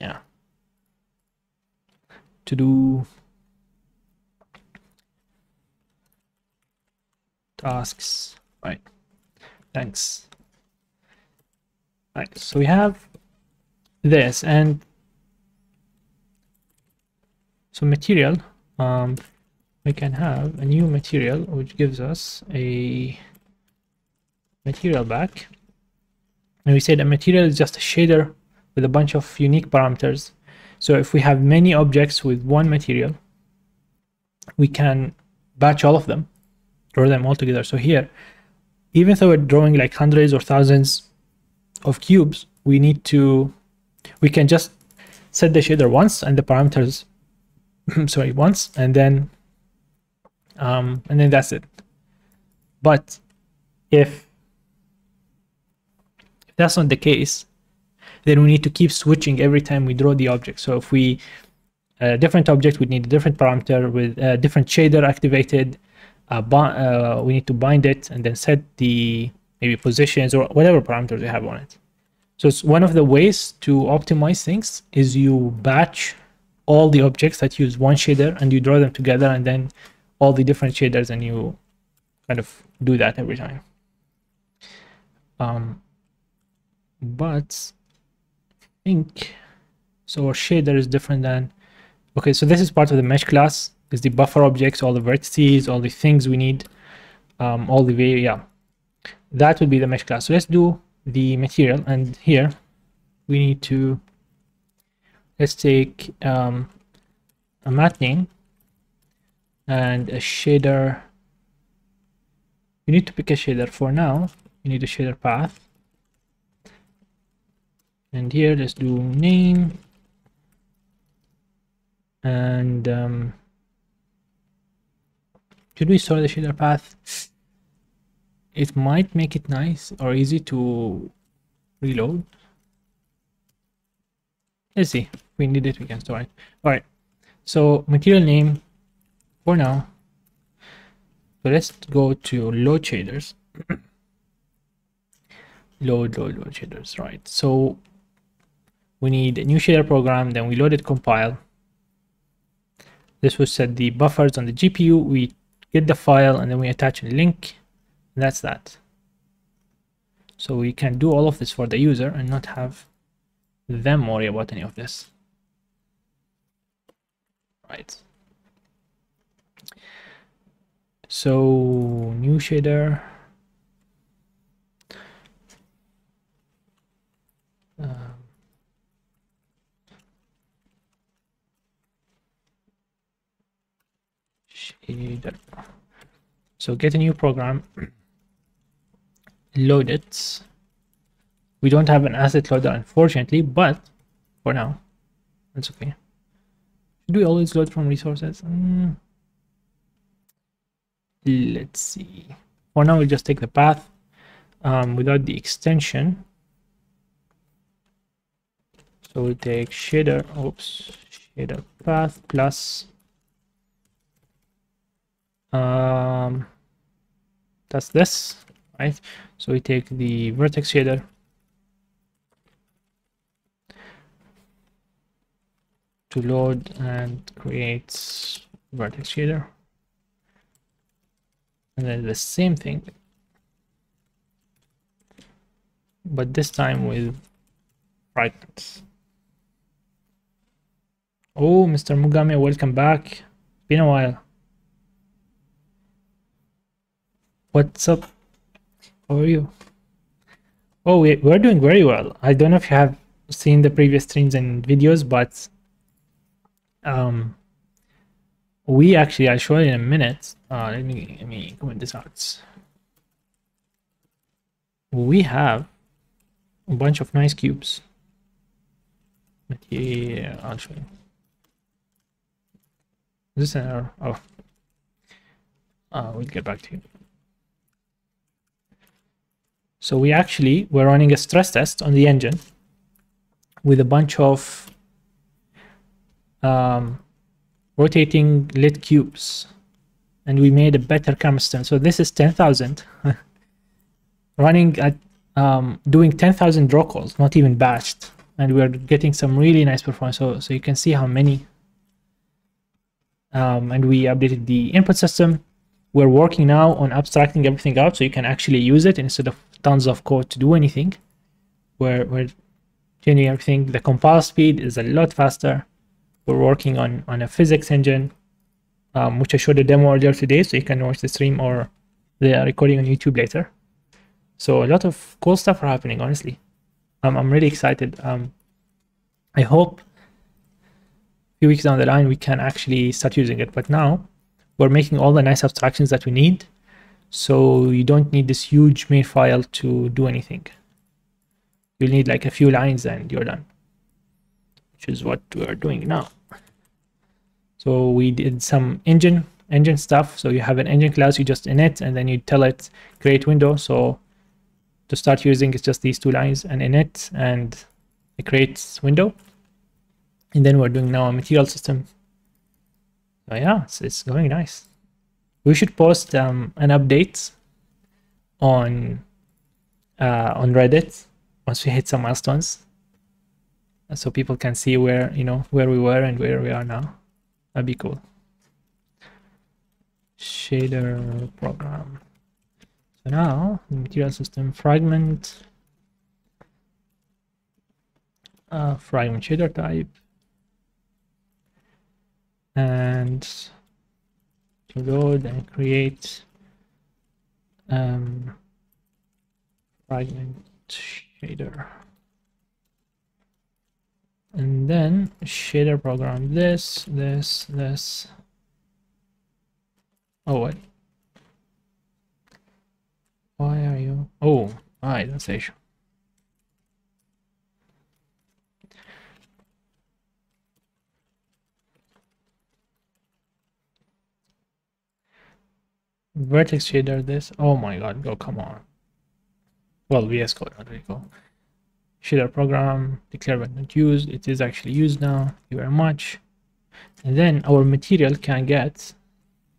Yeah. To do tasks. Right. Thanks. Right. So we have this, and So material, we can have a new material which gives us a material back, and we said a material is just a shader with a bunch of unique parameters. So if we have many objects with one material, we can batch all of them, draw them all together. So here, even though we're drawing like hundreds or thousands of cubes, we can just set the shader once and the parameters sorry, once, and then that's it. But if that's not the case, then we need to keep switching every time we draw the object. So if we a different object, we need a different parameter with a different shader activated. We need to bind it and then set the maybe positions or whatever parameters we have on it. So it's one of the ways to optimize things is you batch all the objects that use one shader and you draw them together, and then all the different shaders, and you kind of do that every time. But I think so. Our shader is different than. Okay, so this is part of the mesh class. Is the buffer objects, all the vertices, all the things we need, all the that would be the mesh class. So let's do the material, and here we need to let's take a math name and a shader. You need to pick a shader. For now, you need a shader path, and here let's do name, and should we store the shader path? It might make it nice or easy to reload. Let's see. If we need it, we can store it. All right. So material name for now. So let's go to load shaders. load shaders. Right. So we need a new shader program. Then we load it, compile. This will set the buffers on the GPU. We get the file, and then we attach a link. And that's that. So we can do all of this for the user and not have them worry about any of this. Right. So new shader. Shader. So get a new program, load it. We don't have an asset loader, unfortunately, but for now, that's okay. Should we always load from resources? Let's see. For now, we'll just take the path without the extension. So we'll take shader, shader path plus that's this, right? So we take the vertex shader, to load and create vertex shader, and then the same thing, but this time with fragments. Oh, Mr. Mugame, welcome back. It's been a while. What's up? How are you? Oh, we're doing very well. I don't know if you have seen the previous streams and videos, but we actually, I'll show you in a minute. Let me comment this out. We have a bunch of nice cubes. But yeah, I'll show you. Is this an error? Oh, we'll get back to you. So we're running a stress test on the engine with a bunch of rotating lit cubes, and we made a better Camaston. So this is 10,000 running at doing 10,000 draw calls, not even batched, and we're getting some really nice performance. So you can see how many. And we updated the input system. We're working now on abstracting everything out so you can actually use it instead of tons of code to do anything. We're changing everything. The compile speed is a lot faster. We're working on a PhysX engine, which I showed a demo earlier today, so you can watch the stream or the recording on YouTube later. So a lot of cool stuff are happening, honestly. I'm really excited. I hope a few weeks down the line we can actually start using it, but now we're making all the nice abstractions that we need, so you don't need this huge main file to do anything. You'll need like a few lines and you're done, which is what we are doing now. So we did some engine stuff. So you have an engine class, you just init, and then you tell it create window. So to start using, it's just these two lines, an init and it creates window. And then we're doing now a material system. So yeah, it's going nice. We should post an update on Reddit once we hit some milestones, so people can see where where we were and where we are now. That'd be cool. Shader program. So now the material system fragment, fragment shader type, and to load and create fragment shader, and then shader program this. Oh wait, why are you? Oh, alright, that's the issue. Vertex shader this. Oh my god, go, come on. Well, VS Code, there you go. Shader program, declare but not used. It is actually used now. Thank you very much. And then our material can get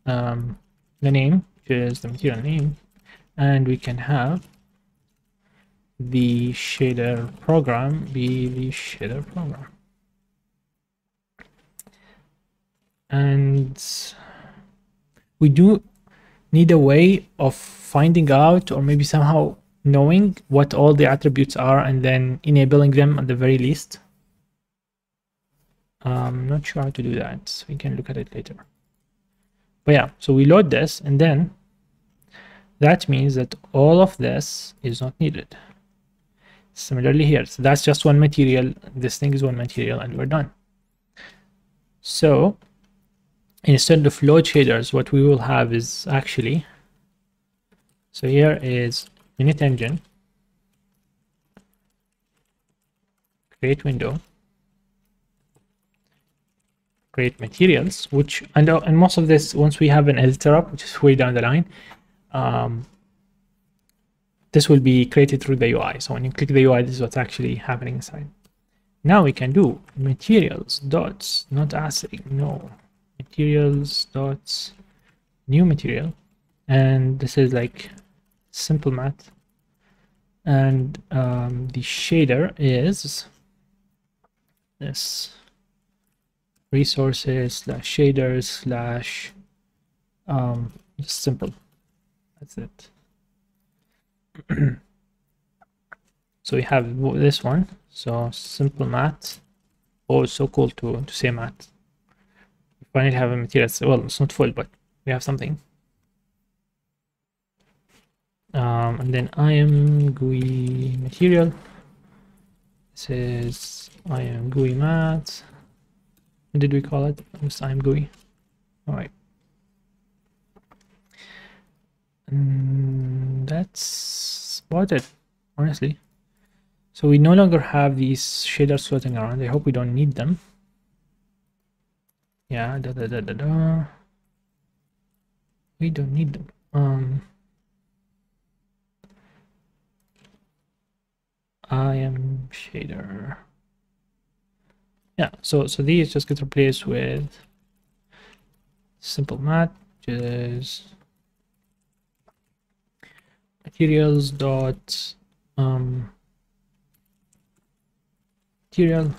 the name, which is the material name, and we can have the shader program be the shader program. And we do need a way of finding out, or maybe somehow knowing what all the attributes are and then enabling them at the very least. I'm not sure how to do that, so we can look at it later. But yeah, so we load this, and then that means that all of this is not needed. Similarly here, so that's just one material, this thing is one material, and we're done. So instead of load shaders, what we will have is actually, so here is init engine, create window, create materials, which, and most of this, once we have an editor up, which is way down the line, this will be created through the UI. So when you click the UI, this is what's actually happening inside. Now we can do materials dots, not asterisk, no, materials dots, new material, and this is like simple math, and the shader is this resources slash shaders slash just simple. That's it. So we have this one. So simple math. Oh, it's so cool to say math. We finally have a material. Well, it's not full, but we have something. And then I am GUI material. This is I am GUI math. What did we call it? Just I am GUI. All right. And that's about it, honestly. So we no longer have these shaders floating around. I hope we don't need them. Yeah, we don't need them. I am shader. Yeah, so these just get replaced with simple math, which is materials dot material.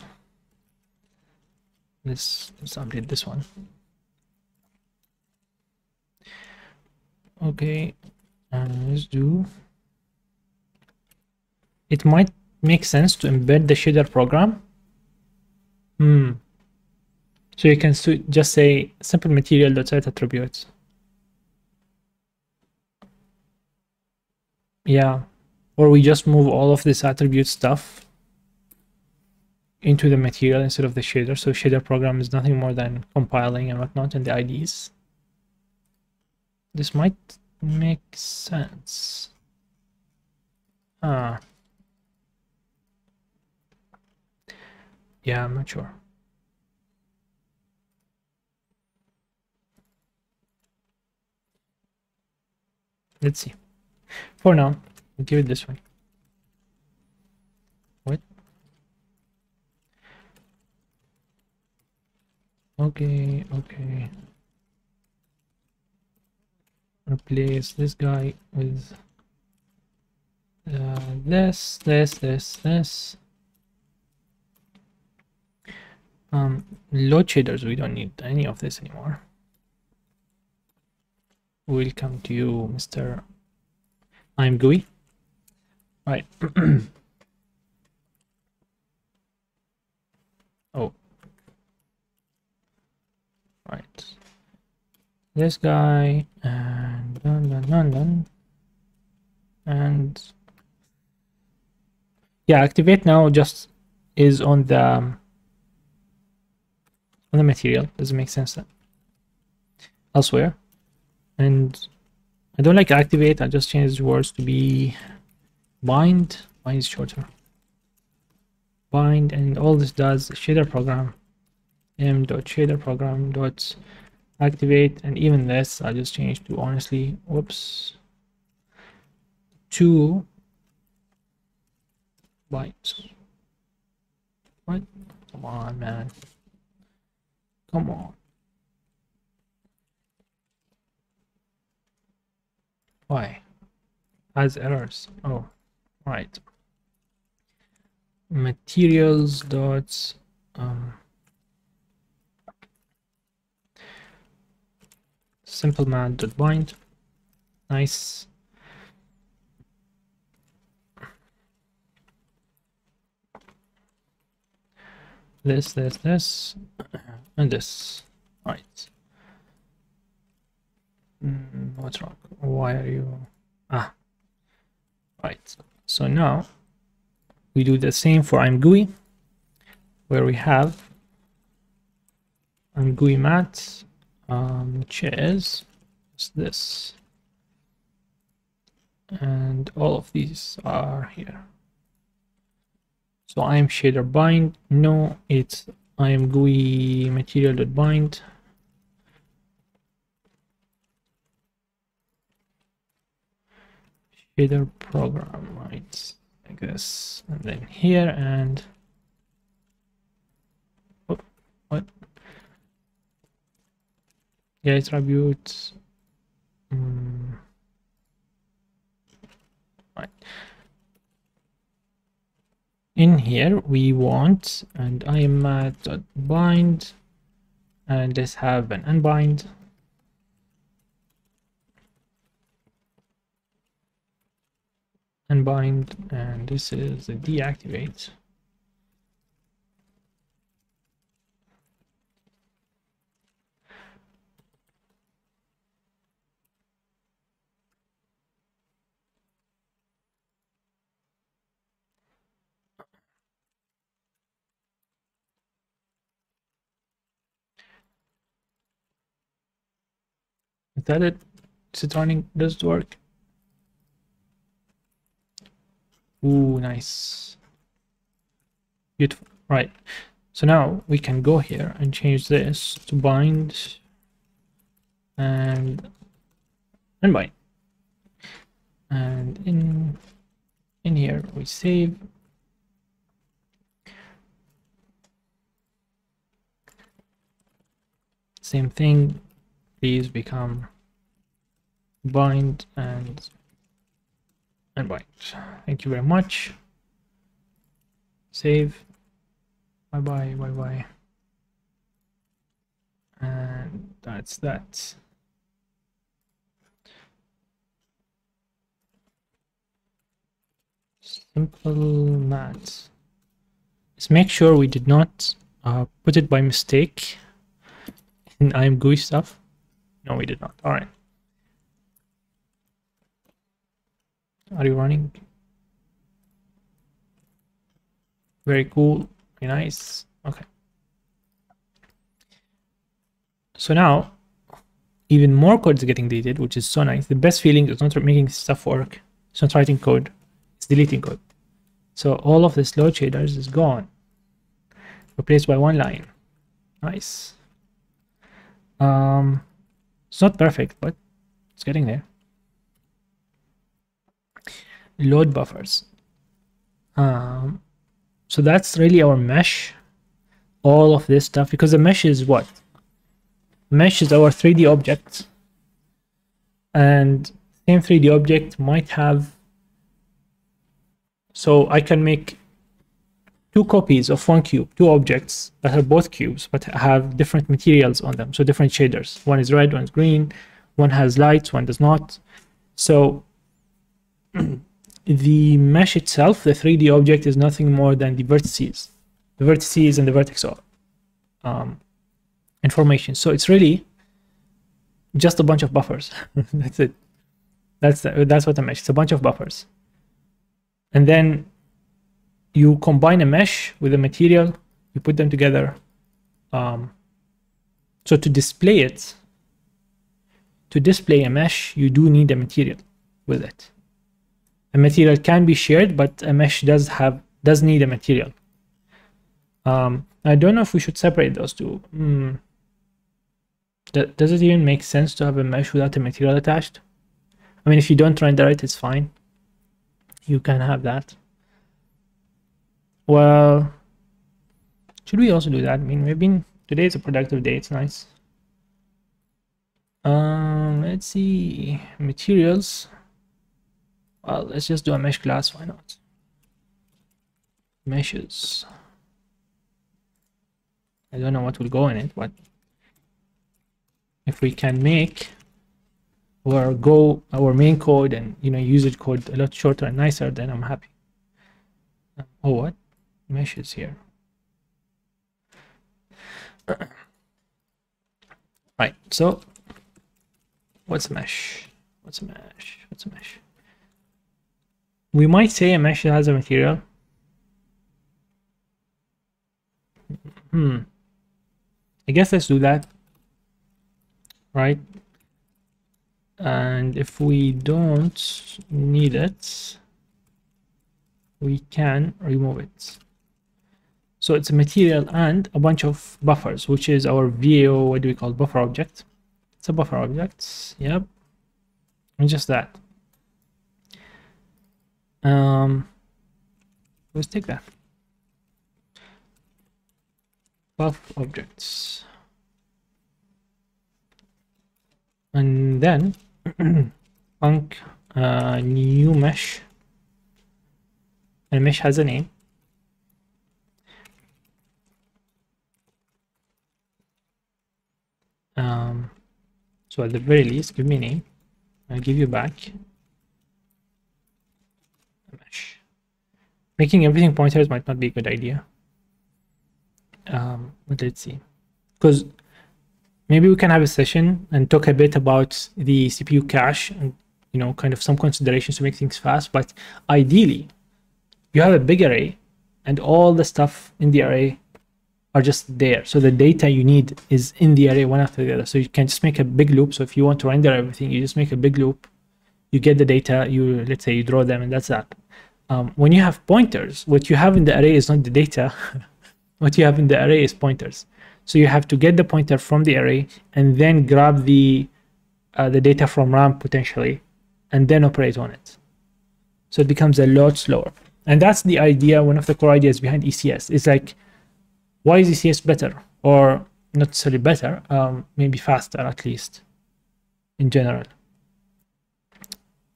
Let's update this one. Okay, let's do. It might make sense to embed the shader program. So you can just say simple material.set attributes. Yeah, or we just move all of this attribute stuff into the material instead of the shader. So shader program is nothing more than compiling and whatnot in the IDs. This might make sense. Yeah, I'm not sure. Let's see. For now, we'll give it this way. What? Okay. Replace this guy with this. Load shaders, we don't need any of this anymore. Welcome to you, Mr. I'm GUI. Right. Oh. Right. This guy and done. And yeah, activate now just is on the material. Doesn't make sense that elsewhere. And I don't like activate. I just change the words to be bind. Bind is shorter. Bind, and all this does shader program m.shader program dot activate, and even this I just changed to honestly to bind. What? Come on, man. Come on. Why? Has errors. Oh, right. Materials dot simple mat dot bind. Nice. This, and this. Right. What's wrong? Why are you? Right. So now we do the same for I'm GUI, where we have I'm GUI mat, which is this, and all of these are here. So I'm shader bind. No, it's I'm GUI material.bind. Shader program, right? Like this, and then here, and oh, what? Yeah, attributes. Right. In here we want, and I am mat.bind, and let's have an unbind. Unbind, and this is a deactivate. Is that it? Is it running? Does it work? Ooh, nice. Beautiful. Right. So now we can go here and change this to bind and bind. And in here we save. Same thing. These become bind and bind. Thank you very much. Save. Bye. And that's that. Simple mat. Let's make sure we did not put it by mistake I'm GUI stuff. No, we did not. All right. Are you running? Very cool. Very nice. Okay. So now, even more code is getting deleted, which is so nice. The best feeling is not making stuff work. It's not writing code. It's deleting code. So all of this load shaders is gone. Replaced by one line. Nice. It's not perfect, but it's getting there. Load buffers. So that's really our mesh. All of this stuff, because the mesh is what? Mesh is our 3D object, and same 3D object might have, so I can make two copies of one cube, two objects that are both cubes but have different materials on them, so different shaders. One is red, one is green, one has lights, one does not. So the mesh itself, the 3D object, is nothing more than the vertices and the vertex information. So it's really just a bunch of buffers. That's it. That's what a mesh is, a bunch of buffers. And then you combine a mesh with a material, you put them together. So to display it, to display a mesh, you do need a material with it. A material can be shared, but a mesh does need a material. I don't know if we should separate those two. Does it even make sense to have a mesh without a material attached? I mean, if you don't render it, it's fine. You can have that. Well, should we also do that? I mean, maybe today is a productive day. It's nice. Let's see. Materials. Well, let's just do a mesh class. Why not? Meshes. I don't know what will go in it, but if we can make our main code and usage code a lot shorter and nicer, then I'm happy. Oh, what? Meshes here. Right, so what's a mesh? What's a mesh? What's a mesh? We might say a mesh has a material. I guess let's do that. Right? And if we don't need it, we can remove it. So it's a material and a bunch of buffers, which is our VAO, what do we call buffer object? It's a buffer object, yep. And just that. Let's take that. Buff objects. And then func new mesh, and mesh has a name. So at the very least, give me a name. I'll give you back a mesh. Making everything pointers might not be a good idea. But let's see, because maybe we can have a session and talk a bit about the CPU cache and kind of some considerations to make things fast. But ideally, you have a big array and all the stuff in the array are just there. So the data you need is in the array one after the other. So you can just make a big loop. So if you want to render everything, you just make a big loop. You get the data, let's say you draw them, and that's that. When you have pointers, what you have in the array is not the data. What you have in the array is pointers. So you have to get the pointer from the array and then grab the data from RAM potentially, and then operate on it. So it becomes a lot slower. And that's the idea, one of the core ideas behind ECS. It's like, why is ECS better? Or not necessarily better, maybe faster at least, in general.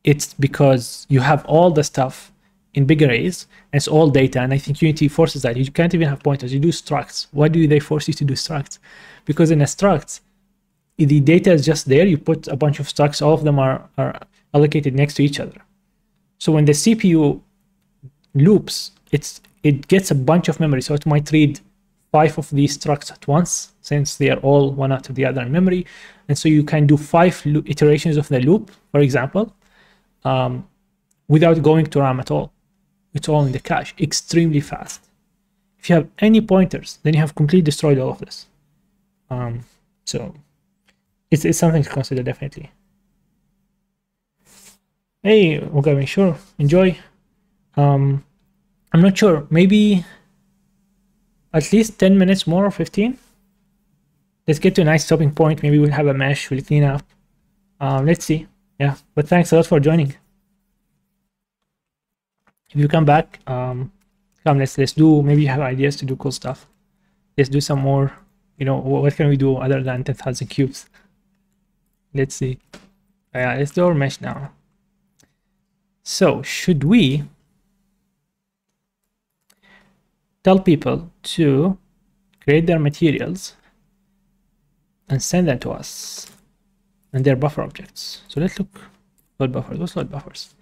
It's because you have all the stuff in big arrays, and it's all data, and I think Unity forces that. You can't even have pointers, you do structs. Why do they force you to do structs? Because in a struct, the data is just there, you put a bunch of structs, all of them are allocated next to each other. So when the CPU loops, it gets a bunch of memory, so it might read 5 of these structs at once, since they are all one after the other in memory. And so you can do 5 iterations of the loop, for example, without going to RAM at all. It's all in the cache, extremely fast. If you have any pointers, then you have completely destroyed all of this. So it's something to consider, definitely. Hey, okay, sure, enjoy. I'm not sure, maybe at least 10 minutes more or 15. Let's get to a nice stopping point. Maybe we'll have a mesh, we'll clean up. Let's see. Yeah, but thanks a lot for joining. If you come back, come, let's do, maybe you have ideas to do cool stuff. Let's do some more, you know, what can we do other than 10,000 cubes? Let's see. Yeah, let's do our mesh now. So should we tell people to create their materials and send them to us and their buffer objects? So let's look. Load buffers. What's load buffers?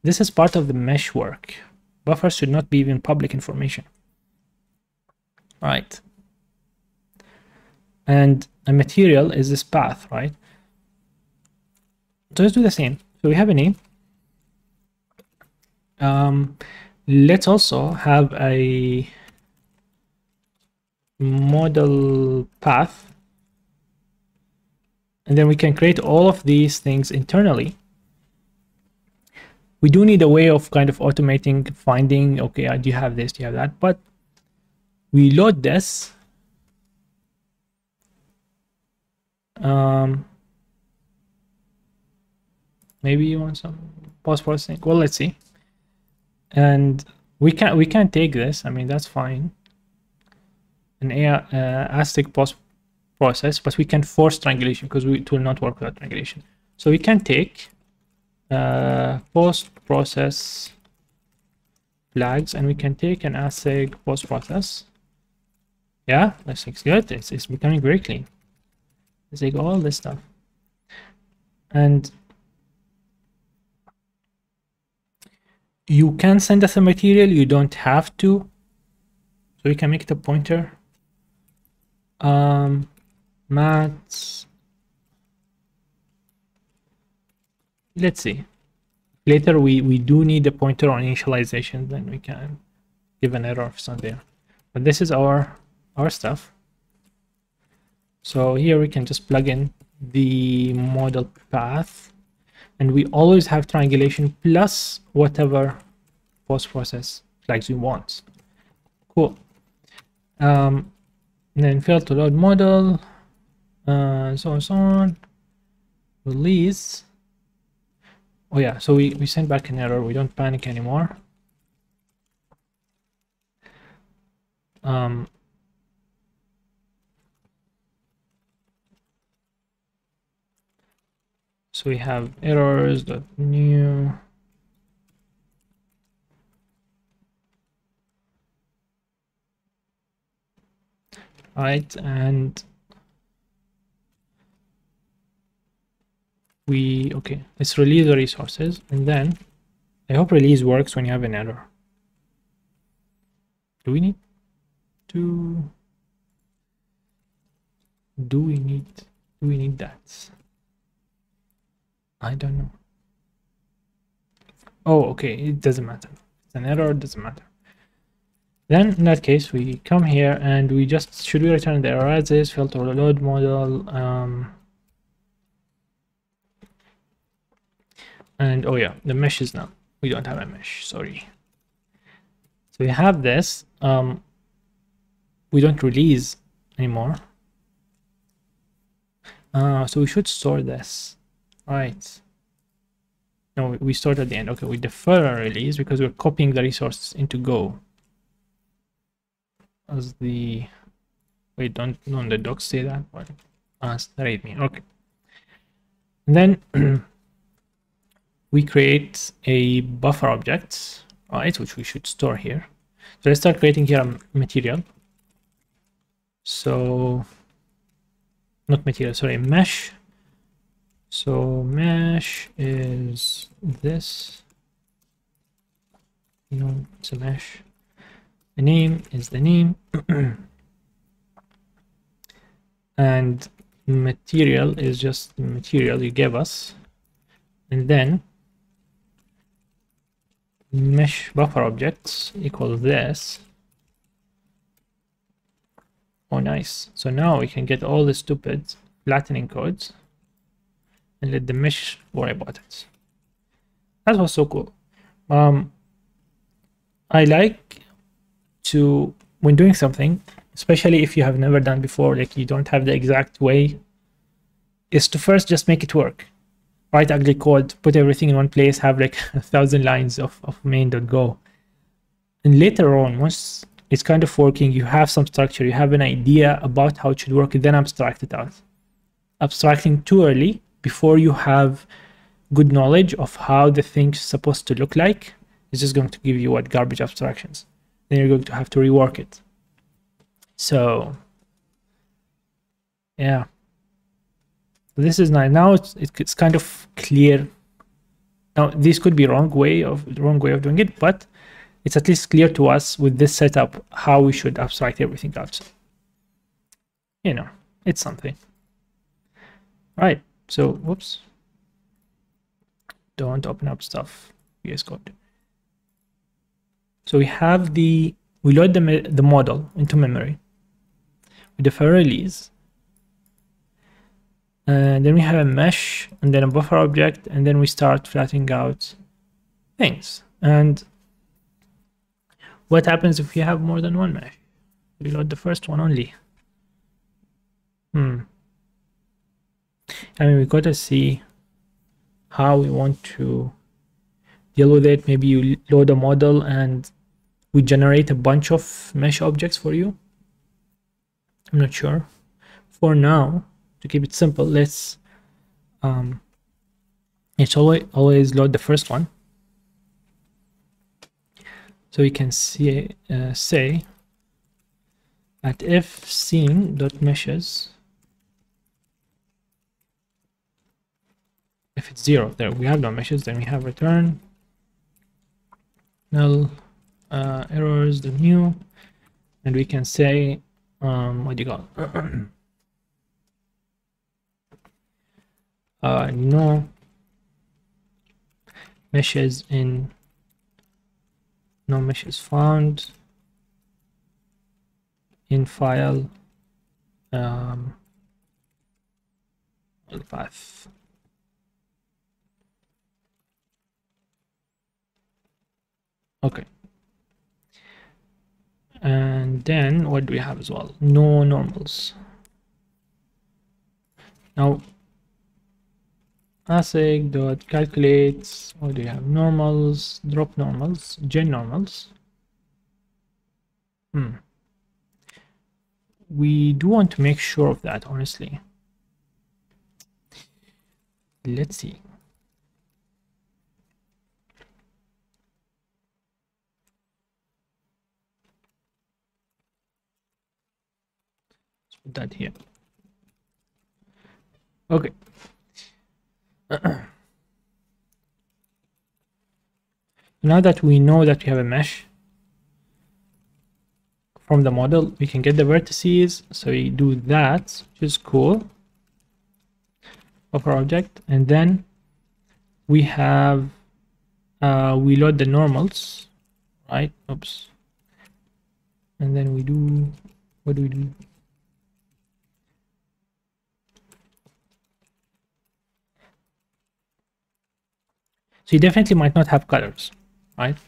This is part of the mesh work. Buffers should not be even public information. All right. And a material is this path, right? So let's do the same. So we have a name. Let's also have a model path, and then we can create all of these things internally. We do need a way of kind of automating, finding, okay, do you have this, do you have that? But we load this. Maybe you want some post-processing. Well, let's see. And we can take this. I mean, that's fine. An ASIC post process, but we can force triangulation because it will not work without triangulation. So we can take post process flags, and we can take an ASIC post process. Yeah, that looks good. It's becoming very clean. Let's take all this stuff, and you can send us a material, you don't have to. So we can make it a pointer. Maths. Let's see. Later we do need a pointer on initialization, then we can give an error if it's not there. But this is our stuff. So here we can just plug in the model path. And we always have triangulation plus whatever post-process flags we want. Cool. And then fail to load model, so on. Release. Oh yeah, so we sent back an error. We don't panic anymore. So we have errors.new. Right, and okay, let's release the resources, and then I hope release works when you have an error. Do we need that? I don't know. Oh, okay, it doesn't matter. It's an error, it doesn't matter. Then in that case, we come here and we just, should we return the error as is, fail to load model, and oh yeah, the mesh is now, we don't have a mesh, sorry. So we have this, we don't release anymore. So we should store this, right? No, we start at the end. Okay, we defer our release because we're copying the resources into Go. As the, wait, don't the docs say that, but as the readme. Okay. And then we create a buffer object, right, which we should store here. So let's start creating here a material. So not material, sorry, mesh. So mesh is this. You know, it's a mesh. The name is the name. And material is just the material you gave us. And then mesh buffer objects equals this. Oh, nice. So now we can get all the stupid flattening codes and let the mesh worry about it. That was so cool. I like to, when doing something, especially if you have never done before, like you don't have the exact way, is to first just make it work. Write ugly code, put everything in one place, have like 1,000 lines of main.go. And later on, once it's kind of working, you have some structure, you have an idea about how it should work, then abstract it out. Abstracting too early, before you have good knowledge of how the thing's supposed to look like, is just going to give you garbage abstractions. Then you're going to have to rework it. So yeah, this is nice. Now it's kind of clear. Now this could be wrong way of doing it, but it's at least clear to us with this setup how we should abstract everything out. So, you know, it's something. All right. So whoops. Don't open up stuff. VS Code. So we have we load the model into memory. We defer release. And then we have a mesh and then a buffer object, and then we start flattening out things. And what happens if we have more than one mesh? We load the first one only. I mean, we got to see how we want to deal with it. Maybe you load a model and we generate a bunch of mesh objects for you. I'm not sure. For now, to keep it simple, let's always load the first one. So we can see say that if scene.meshes, if it's 0, there we have no meshes, then we have return null errors the new, and we can say what do you call no meshes in no meshes found in file path. Okay. And then what do we have as well? No normals. Now async.calculate, what do you have? Normals, drop normals, gen normals. We do want to make sure of that, honestly. Let's see. Let's put that here. Okay. Now that we know that we have a mesh from the model, we can get the vertices. So we do that, which is cool, of our object, and then we have we load the normals, right? Oops. And then we do, what do we do? So you definitely might not have colors, right?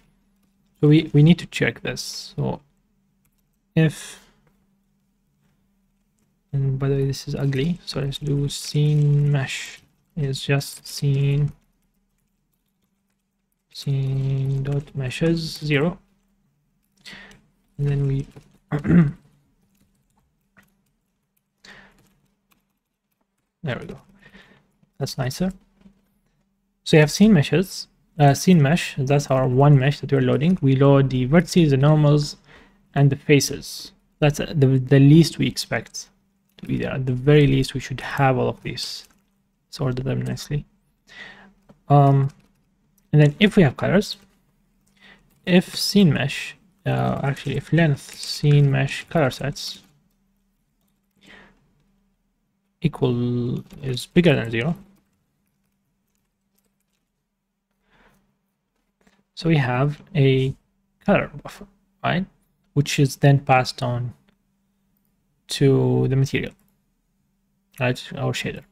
So we need to check this. So if, and by the way, this is ugly, so let's do scene mesh is just scene dot meshes 0, and then we there we go. That's nicer. So you have scene meshes, scene mesh, that's our one mesh that we're loading. We load the vertices, the normals, and the faces. That's the least we expect to be there. At the very least, we should have all of these. Let's order them nicely. And then if we have colors, if scene mesh actually, if length scene mesh color sets equal is bigger than 0, so we have a color buffer, right, which is then passed on to the material, right, our shader.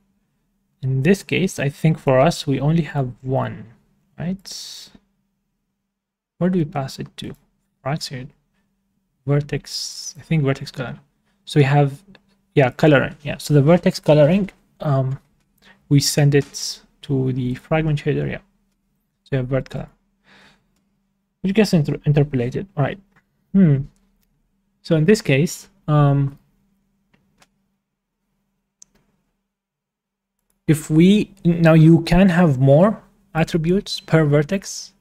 In this case, I think for us we only have one, right? Where do we pass it to? Right here, vertex, I think vertex color. So we have, yeah, coloring. Yeah, so the vertex coloring, we send it to the fragment shader. Yeah, so we have vert color, which gets interpolated. All right. So in this case, if we now, you can have more attributes per vertex,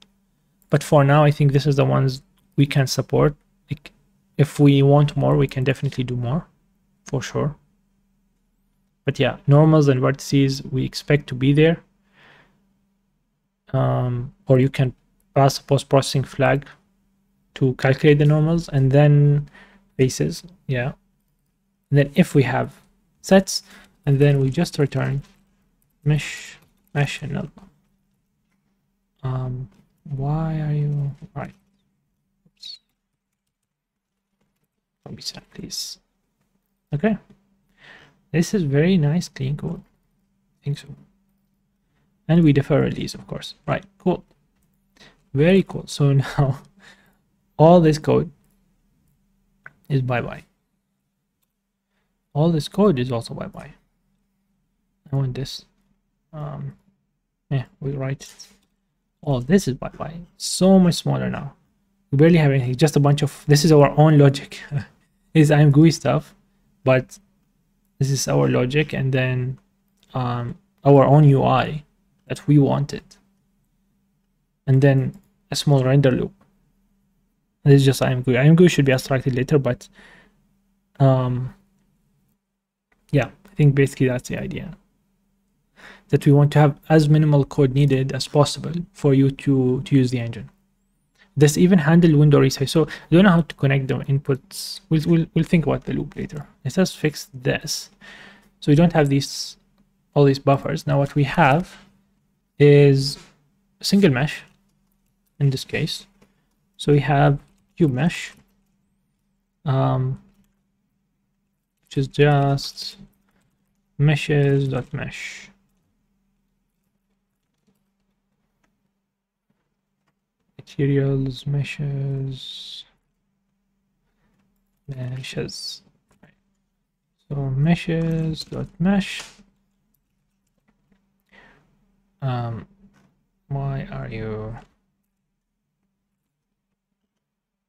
but for now I think this is the ones we can support. Like, if we want more, we can definitely do more for sure. But yeah, normals and vertices we expect to be there, or you can pass a post-processing flag to calculate the normals, and then faces. Yeah, and then if we have sets, and then we just return mesh and null. Why are you right? Oops. Don't be sad, please. Okay, this is very nice, clean code. I think so. And we defer release, of course. Right, cool. Very cool. So now all this code is bye-bye. All this code is also bye-bye. I want this. Yeah, we write it. All this is bye-bye. So much smaller now. We barely have anything, just a bunch of, this is our own logic. This is I'm GUI stuff, but this is our logic, and then our own UI that we wanted, and then a small render loop. This is just I'm GUI. I'm GUI should be abstracted later, but yeah, I think basically that's the idea, that we want to have as minimal code needed as possible for you to use the engine. This even handle window resize. So I don't know how to connect the inputs. We'll think about the loop later. Let's just fix this. So we don't have all these buffers. Now what we have is a single mesh in this case. So we have cube mesh, which is just meshes.mesh. Materials, meshes. So meshes.mesh. Why are you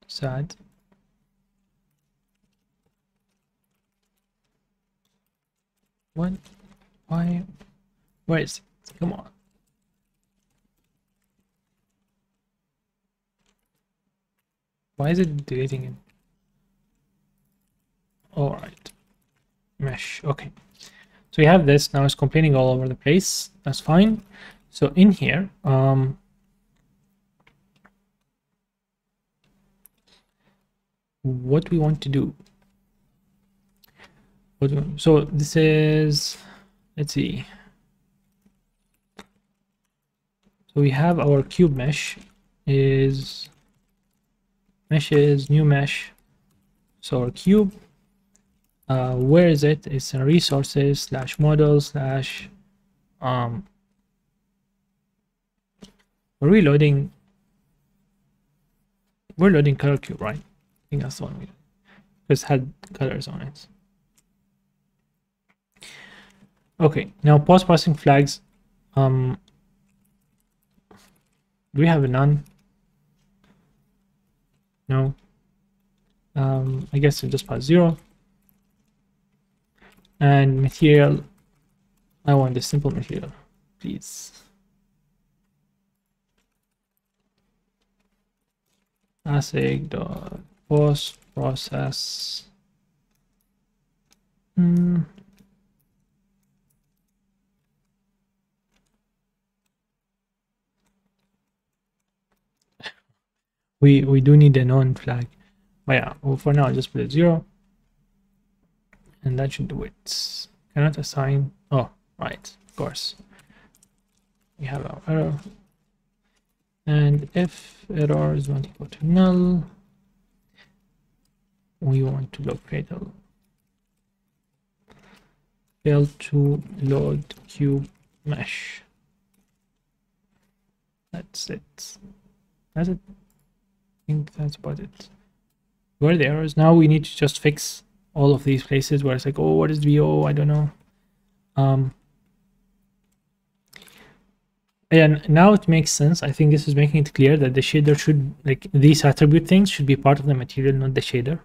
sad? What? Why? Where is it? Come on. Why is it deleting it? All right. Mesh. Okay. So we have this. Now it's complaining all over the place. That's fine. So in here, what we want to do. So this is, let's see. So we have our cube mesh is meshes, new mesh. So our cube, where is it? It's in resources / model / we're loading color cube, right? I think that's the one because it had colors on it. Okay, now post-processing flags. Do we have a none? No. I guess we'll just pass 0. And material, I want the simple material, please. Post process. we do need a non flag. But yeah, well, for now, I'll just put it 0. And that should do it. Cannot assign. Oh, right, of course. We have our error. And if error is not equal to null, we want to log fatal. Fail to load cube mesh. That's it. That's it. I think that's about it. Where are the errors? Now we need to just fix all of these places where it's like, oh, what is VO? I don't know. And now it makes sense. I think this is making it clear that the shader should, like, these attribute things should be part of the material, not the shader.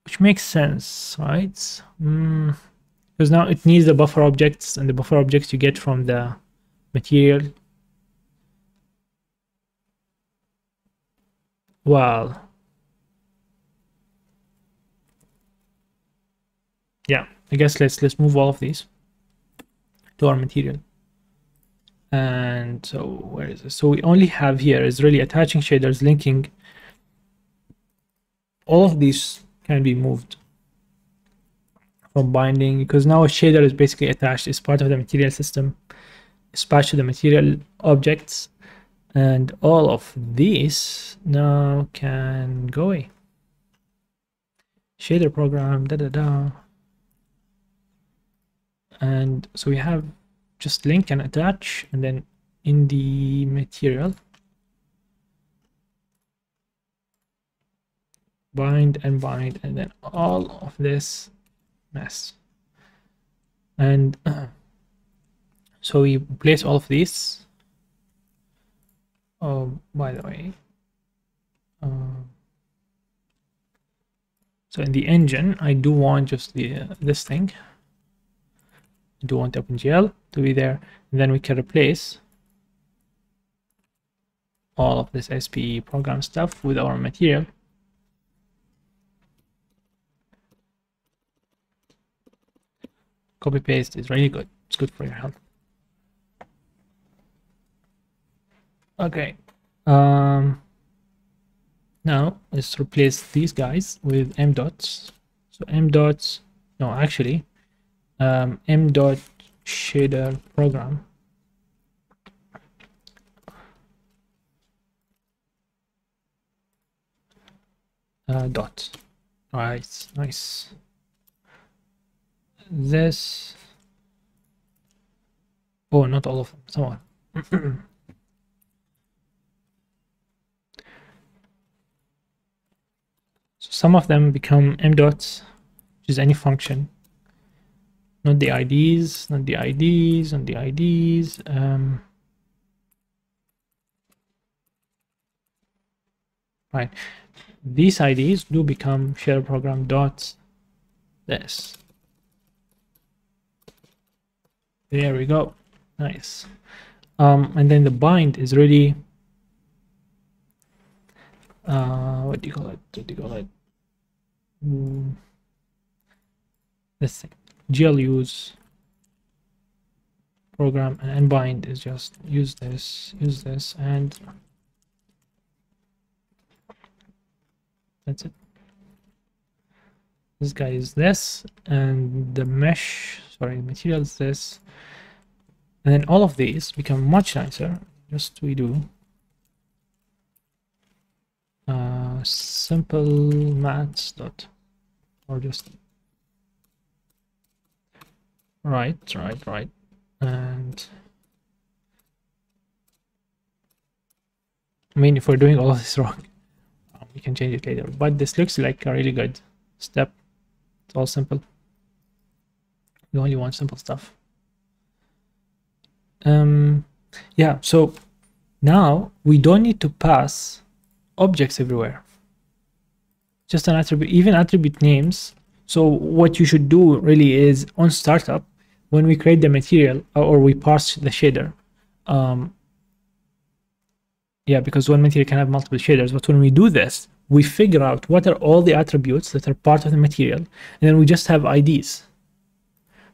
Which makes sense, right? Because now it needs the buffer objects, and the buffer objects you get from the material. Well, yeah, I guess let's move all of these to our material. And so where is it? So we only have here is really attaching shaders, linking. All of these can be moved from binding, because now a shader is basically attached, it's part of the material system, it's patched to the material objects, and all of these now can go away. Shader program, and so we have just link and attach, and then in the material bind, and then all of this mess. And so we place all of these. Oh, by the way, so in the engine, I do want just the this thing. I do want OpenGL to be there, and then we can replace all of this SPE program stuff with our material. Copy paste is really good. It's good for your health. Okay. Now let's replace these guys with m dots. So m dots. No, actually, m dot shader program. Dot. All right. Nice. This. Oh, not all of them. Some of them. So some of them become m dots, which is any function. Not the IDs, not the IDs, not the IDs. Right. These IDs do become shader program dots. This. There we go. Nice. And then the bind is really what do you call it? What do you call it? This thing. GL use program, and bind is just use this, and that's it. This guy is this, and the mesh, sorry, material is this, and then all of these become much nicer. Just we do simple maths dot, or just right, and I mean, if we're doing all of this wrong, we can change it later, but this looks like a really good step. It's all simple. We only want simple stuff. Yeah, so now we don't need to pass objects everywhere, just an attribute, even attribute names. So what you should do really is on startup, when we create the material or we parse the shader, yeah, because one material can have multiple shaders, but when we do this, we figure out what are all the attributes that are part of the material, and then we just have IDs.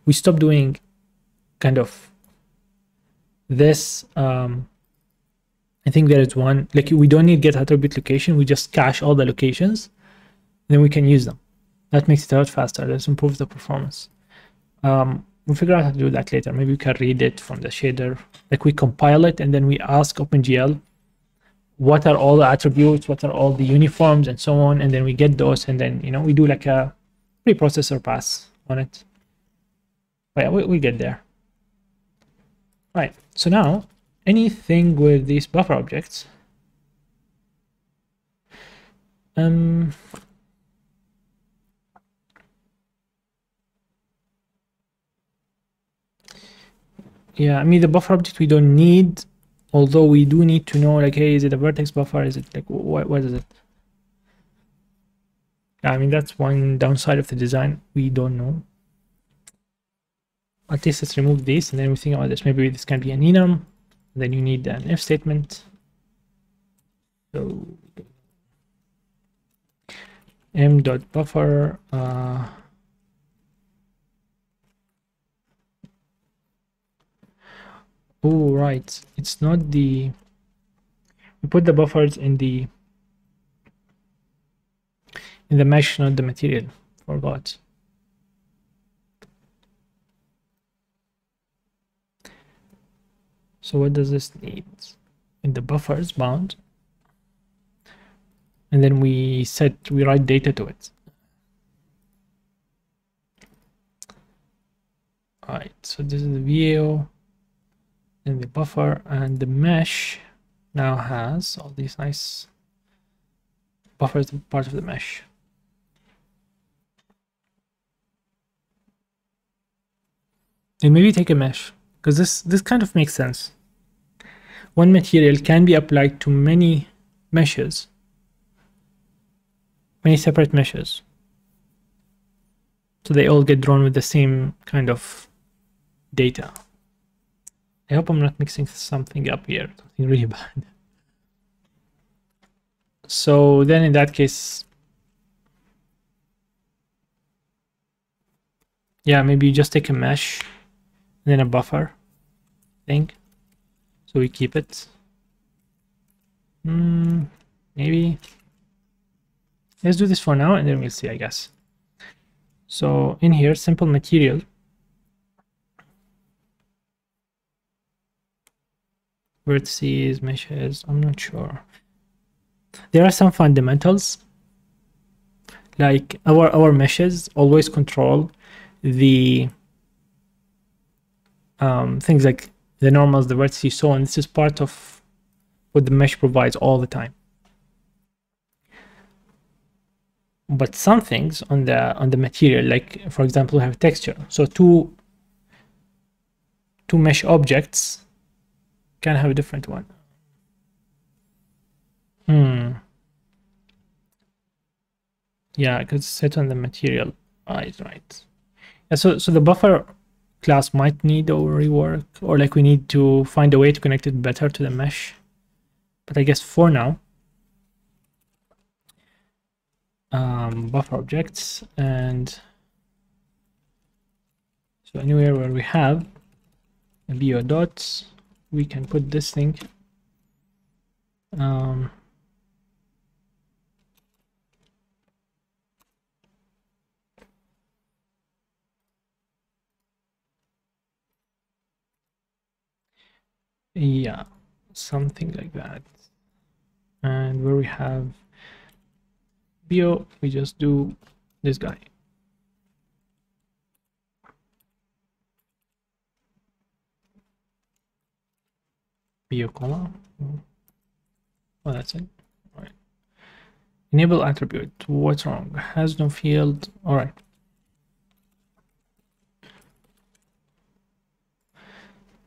We stop doing kind of this, and I think there is one, like we don't need get attribute location, we just cache all the locations, then we can use them. That makes it a lot faster. That improves the performance. We'll figure out how to do that later. Maybe we can read it from the shader. Like we compile it and then we ask OpenGL what are all the attributes, what are all the uniforms and so on, and then we get those, and then we do like a preprocessor pass on it. But yeah, we get there. Right. So now anything with these buffer objects. Yeah, I mean the buffer object we don't need, although we do need to know like, hey, is it a vertex buffer? Is it like what is it? I mean that's one downside of the design. We don't know. At least let's remove this and then we think about this. Maybe this can be an enum. Then you need an if statement. So m.buffer oh right, it's not the, we put the buffers in the mesh, not the material. Forgot. So what does this need? In the buffers bound, and then we write data to it. All right, so this is the view and the buffer, and the mesh now has all these nice buffers, part of the mesh. And maybe take a mesh, because this kind of makes sense. One material can be applied to many meshes, many separate meshes, so they all get drawn with the same kind of data. I hope I'm not mixing something up here, something really bad. So then in that case, yeah, maybe you just take a mesh and then a buffer thing. So we keep it. Maybe let's do this for now and then we'll see, I guess. So in here, simple material. Vertices, meshes, I'm not sure. There are some fundamentals, like our meshes always control the things like the normals, the vertices, so on. This is part of what the mesh provides all the time. But some things on the material, like for example, we have texture. So two mesh objects can have a different one. Yeah, because it's set on the material. Right. Yeah, so the buffer class might need a rework, or like we need to find a way to connect it better to the mesh. But I guess for now, buffer objects, and so anywhere where we have a bio dots, we can put this thing. Yeah, something like that. And where we have bio, we just do this guy. Bio comma. Oh, that's it. All right. Enable attribute. What's wrong? Has no field. All right.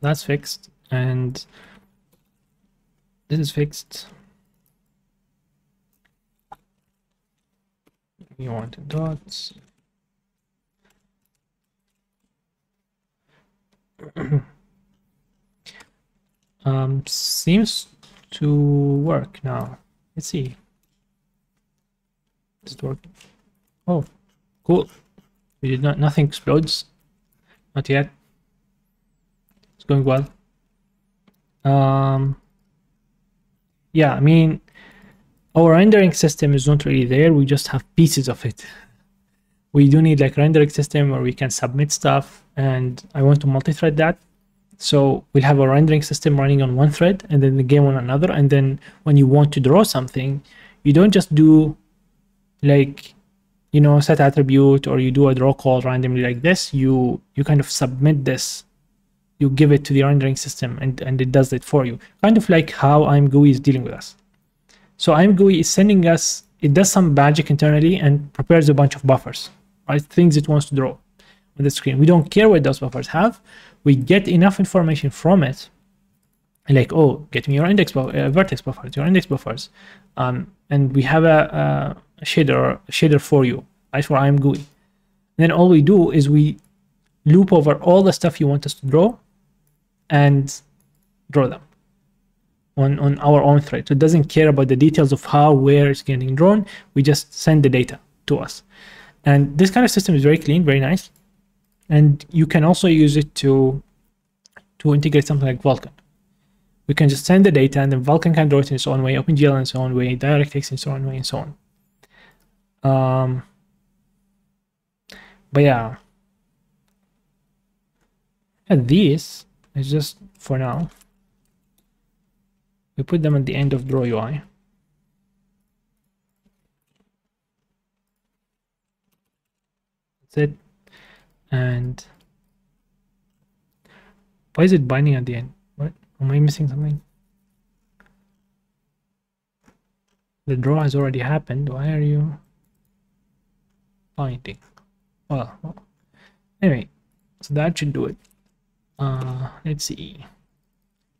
That's fixed. And this is fixed. You want dots. Seems to work now. Let's see. Is it working? Oh, cool. We did not. Nothing explodes. Not yet. It's going well. yeah, I mean, our rendering system is not really there. We just have pieces of it. We do need like rendering system where we can submit stuff, and I want to multi-thread that. So we'll have a rendering system running on one thread and then the game on another. And then when you want to draw something, you don't just do like, you know, set attribute or you do a draw call randomly like this. You kind of submit this, you give it to the rendering system, and it does it for you. Kind of like how ImGUI is dealing with us. So ImGUI is sending us, it does some magic internally and prepares a bunch of buffers, right? Things it wants to draw on the screen. We don't care what those buffers have. We get enough information from it, like, oh, get me your vertex buffers, your index buffers, and we have a shader for you, right, for ImGUI. And then all we do is we loop over all the stuff you want us to draw and draw them on our own thread. So it doesn't care about the details of how, where it's getting drawn. We just send the data to us. And this kind of system is very clean, very nice. And you can also use it to integrate something like Vulkan. We can just send the data, and then Vulkan can draw it in its own way, OpenGL in its own way, DirectX in its own way, and so on. But yeah, and these is just for now. We put them at the end of Draw UI. That's it. And why is it binding at the end? What? Am I missing something? The draw has already happened. Why are you binding? Well, anyway, so that should do it. Let's see.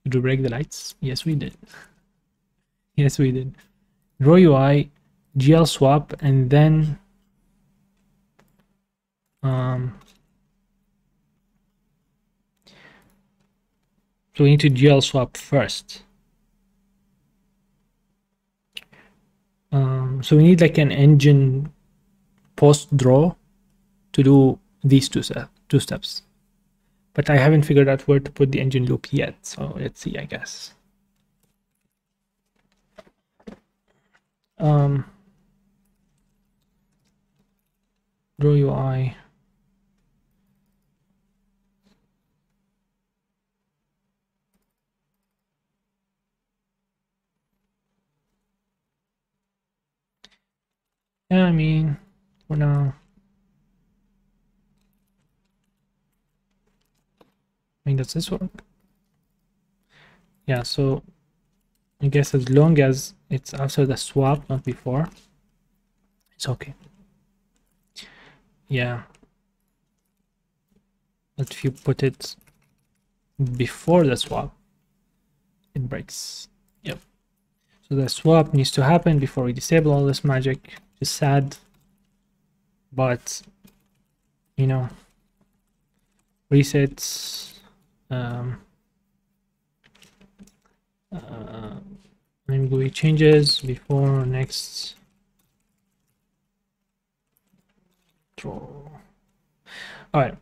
Did we break the lights? Yes, we did. Yes, we did. Draw UI, GL swap, and then so we need to GL swap first. So we need like an engine post draw to do these two steps. But I haven't figured out where to put the engine loop yet. So let's see, I guess. Draw UI. Yeah, I mean, for now. I mean, does this work? Yeah, so I guess as long as it's after the swap, not before, it's okay. Yeah. But if you put it before the swap, it breaks. Yep. So the swap needs to happen before we disable all this magic. It's sad, but you know, resets. ImGUI changes before next draw. All right.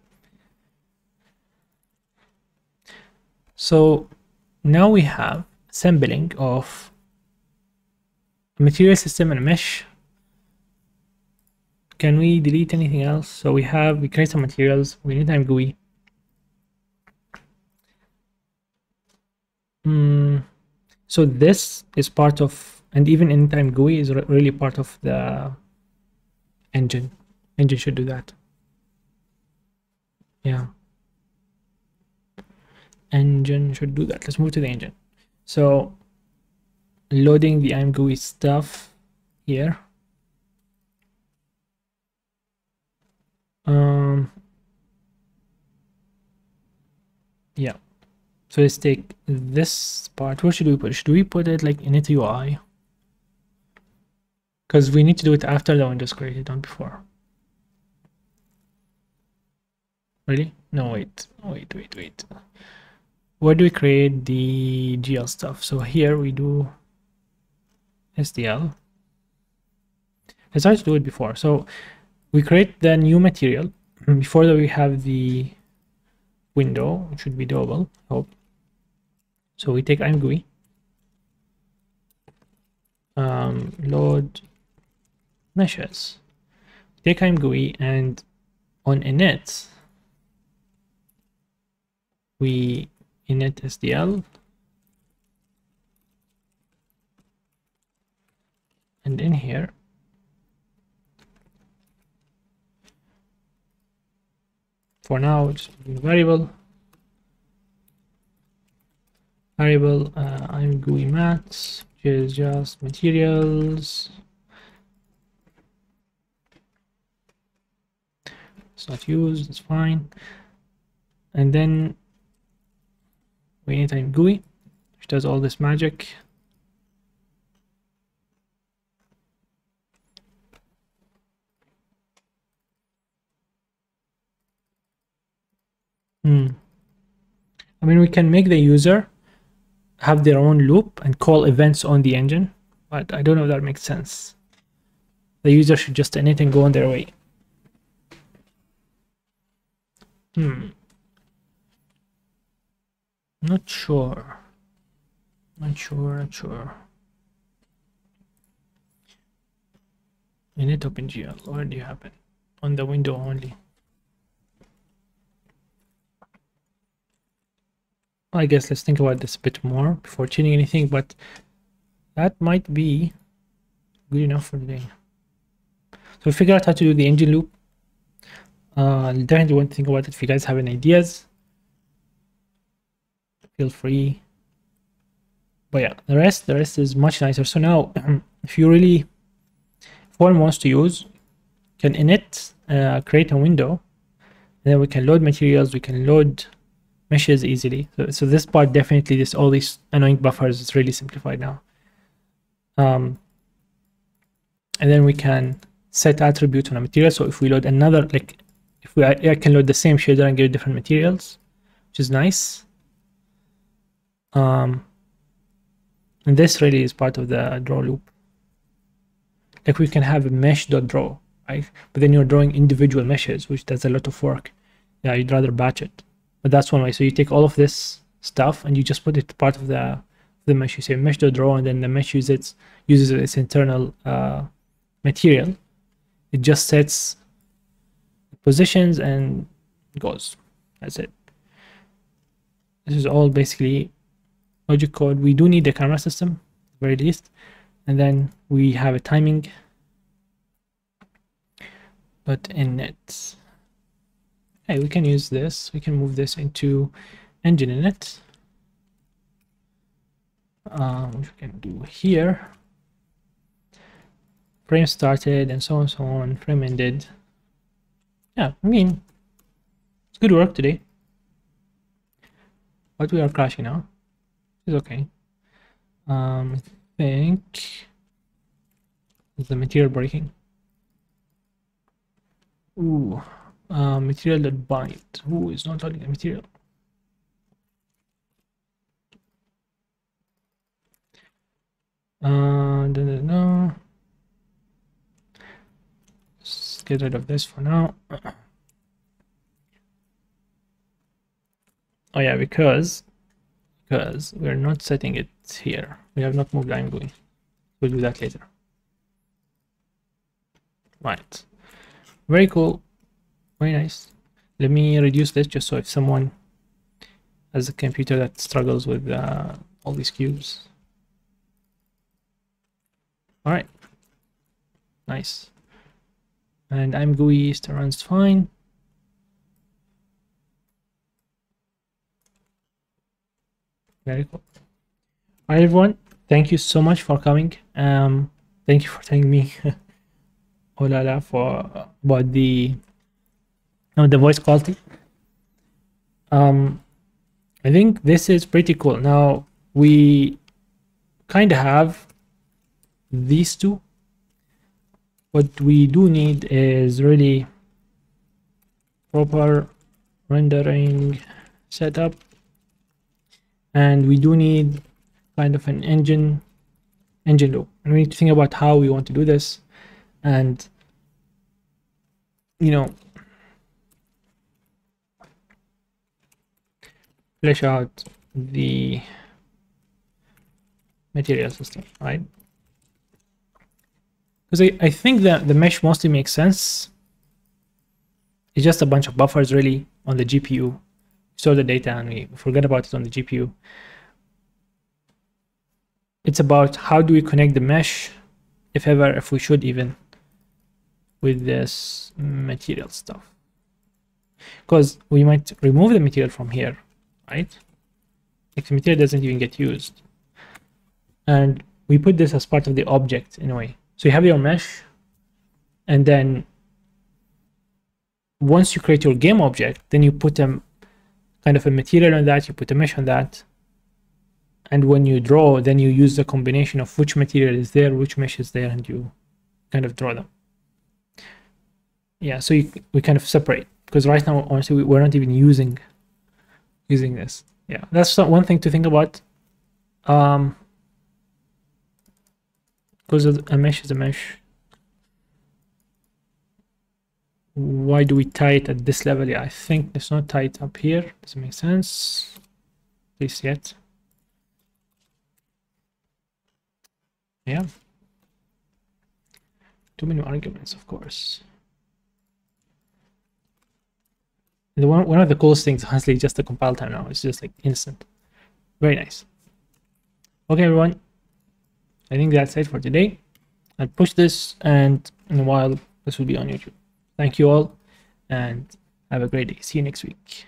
So now we have assembling of a material system and a mesh. Can we delete anything else? So we create some materials. We need ImGUI. So this is part of, and even anytime GUI is really part of the engine. Engine should do that. Yeah. Engine should do that. Let's move to the engine. So loading the ImGUI stuff here. Yeah. So let's take this part. Where should we put it? Should we put it like in it UI? Because we need to do it after the window's created, not before. Really? No, wait. Where do we create the GL stuff? So here we do SDL. I started to do it before. So we create the new material before that we have the window. It should be doable, I hope. So we take ImGUI. load meshes. Take GUI, and on init we init SDL, and in here for now just variable I'm GUI mats, which is just materials. It's not used, it's fine. And then we need a GUI, which does all this magic. I mean, we can make the user have their own loop and call events on the engine, but I don't know if that makes sense. The user should just init and go on their way. Not sure. Init OpenGL, where do you happen? On the window only. I guess let's think about this a bit more before changing anything, but that might be good enough for today. So we figured out how to do the engine loop. Definitely want to think about it. If you guys have any ideas, feel free. But yeah, the rest is much nicer. So now if one wants to use, can init, create a window, and then we can load materials, we can load meshes easily. So this part definitely, all these annoying buffers is really simplified now. And then we can set attributes on a material. So if we load another, like if I can load the same shader and give different materials, which is nice. And this really is part of the draw loop. Like we can have a mesh.draw, right? But then you're drawing individual meshes, which does a lot of work. Yeah, you'd rather batch it. But that's one way. So you take all of this stuff and you just put it part of the mesh. You say mesh.draw, and then the mesh uses its internal material. It just sets positions and goes. That's it. This is all basically logic code. We do need the camera system, at the very least. And then we have a timing. But init. Hey, we can use this. We can move this into engine init. Which we can do here. Frame started and so on, frame ended. Yeah, I mean, it's good work today. But we are crashing now. It's okay. I think is the material breaking. Ooh, material that bind. Who is not loading the material? No. Let's get rid of this for now. Oh yeah, because we're not setting it here. We have not moved IMGUI. We'll do that later. Right. Very cool. Very nice. Let me reduce this just so if someone has a computer that struggles with all these cubes. All right. Nice. And IMGUI still runs fine. Very cool. All right, everyone. Thank you so much for coming. Thank you for telling me oh la la for about the voice quality. I think this is pretty cool. Now we kind of have these two. What we do need is really proper rendering setup, and we do need kind of an engine loop, and we need to think about how we want to do this, and flesh out the material system, right? Because I think that the mesh mostly makes sense. It's just a bunch of buffers really on the GPU. Store the data and we forget about it on the GPU. It's about how do we connect the mesh, if ever, if we should even, with this material stuff. Because we might remove the material from here, right? Like the material doesn't even get used. And we put this as part of the object in a way. So you have your mesh, and then once you create your game object, then you put a kind of a material on that, you put a mesh on that. And when you draw, then you use the combination of which material is there, which mesh is there, and you kind of draw them. Yeah, so we kind of separate, because right now, honestly, we're not even using this. Yeah, that's one thing to think about. Because a mesh is a mesh. Why do we tie it at this level? Yeah, I think it's not tied up here. Does it make sense? Please yet. Yeah. Too many arguments, of course. And one of the coolest things, honestly, just the compile time now. It's just like instant. Very nice. Okay, everyone. I think that's it for today. I'll push this, and in a while, this will be on YouTube. Thank you all, and have a great day. See you next week.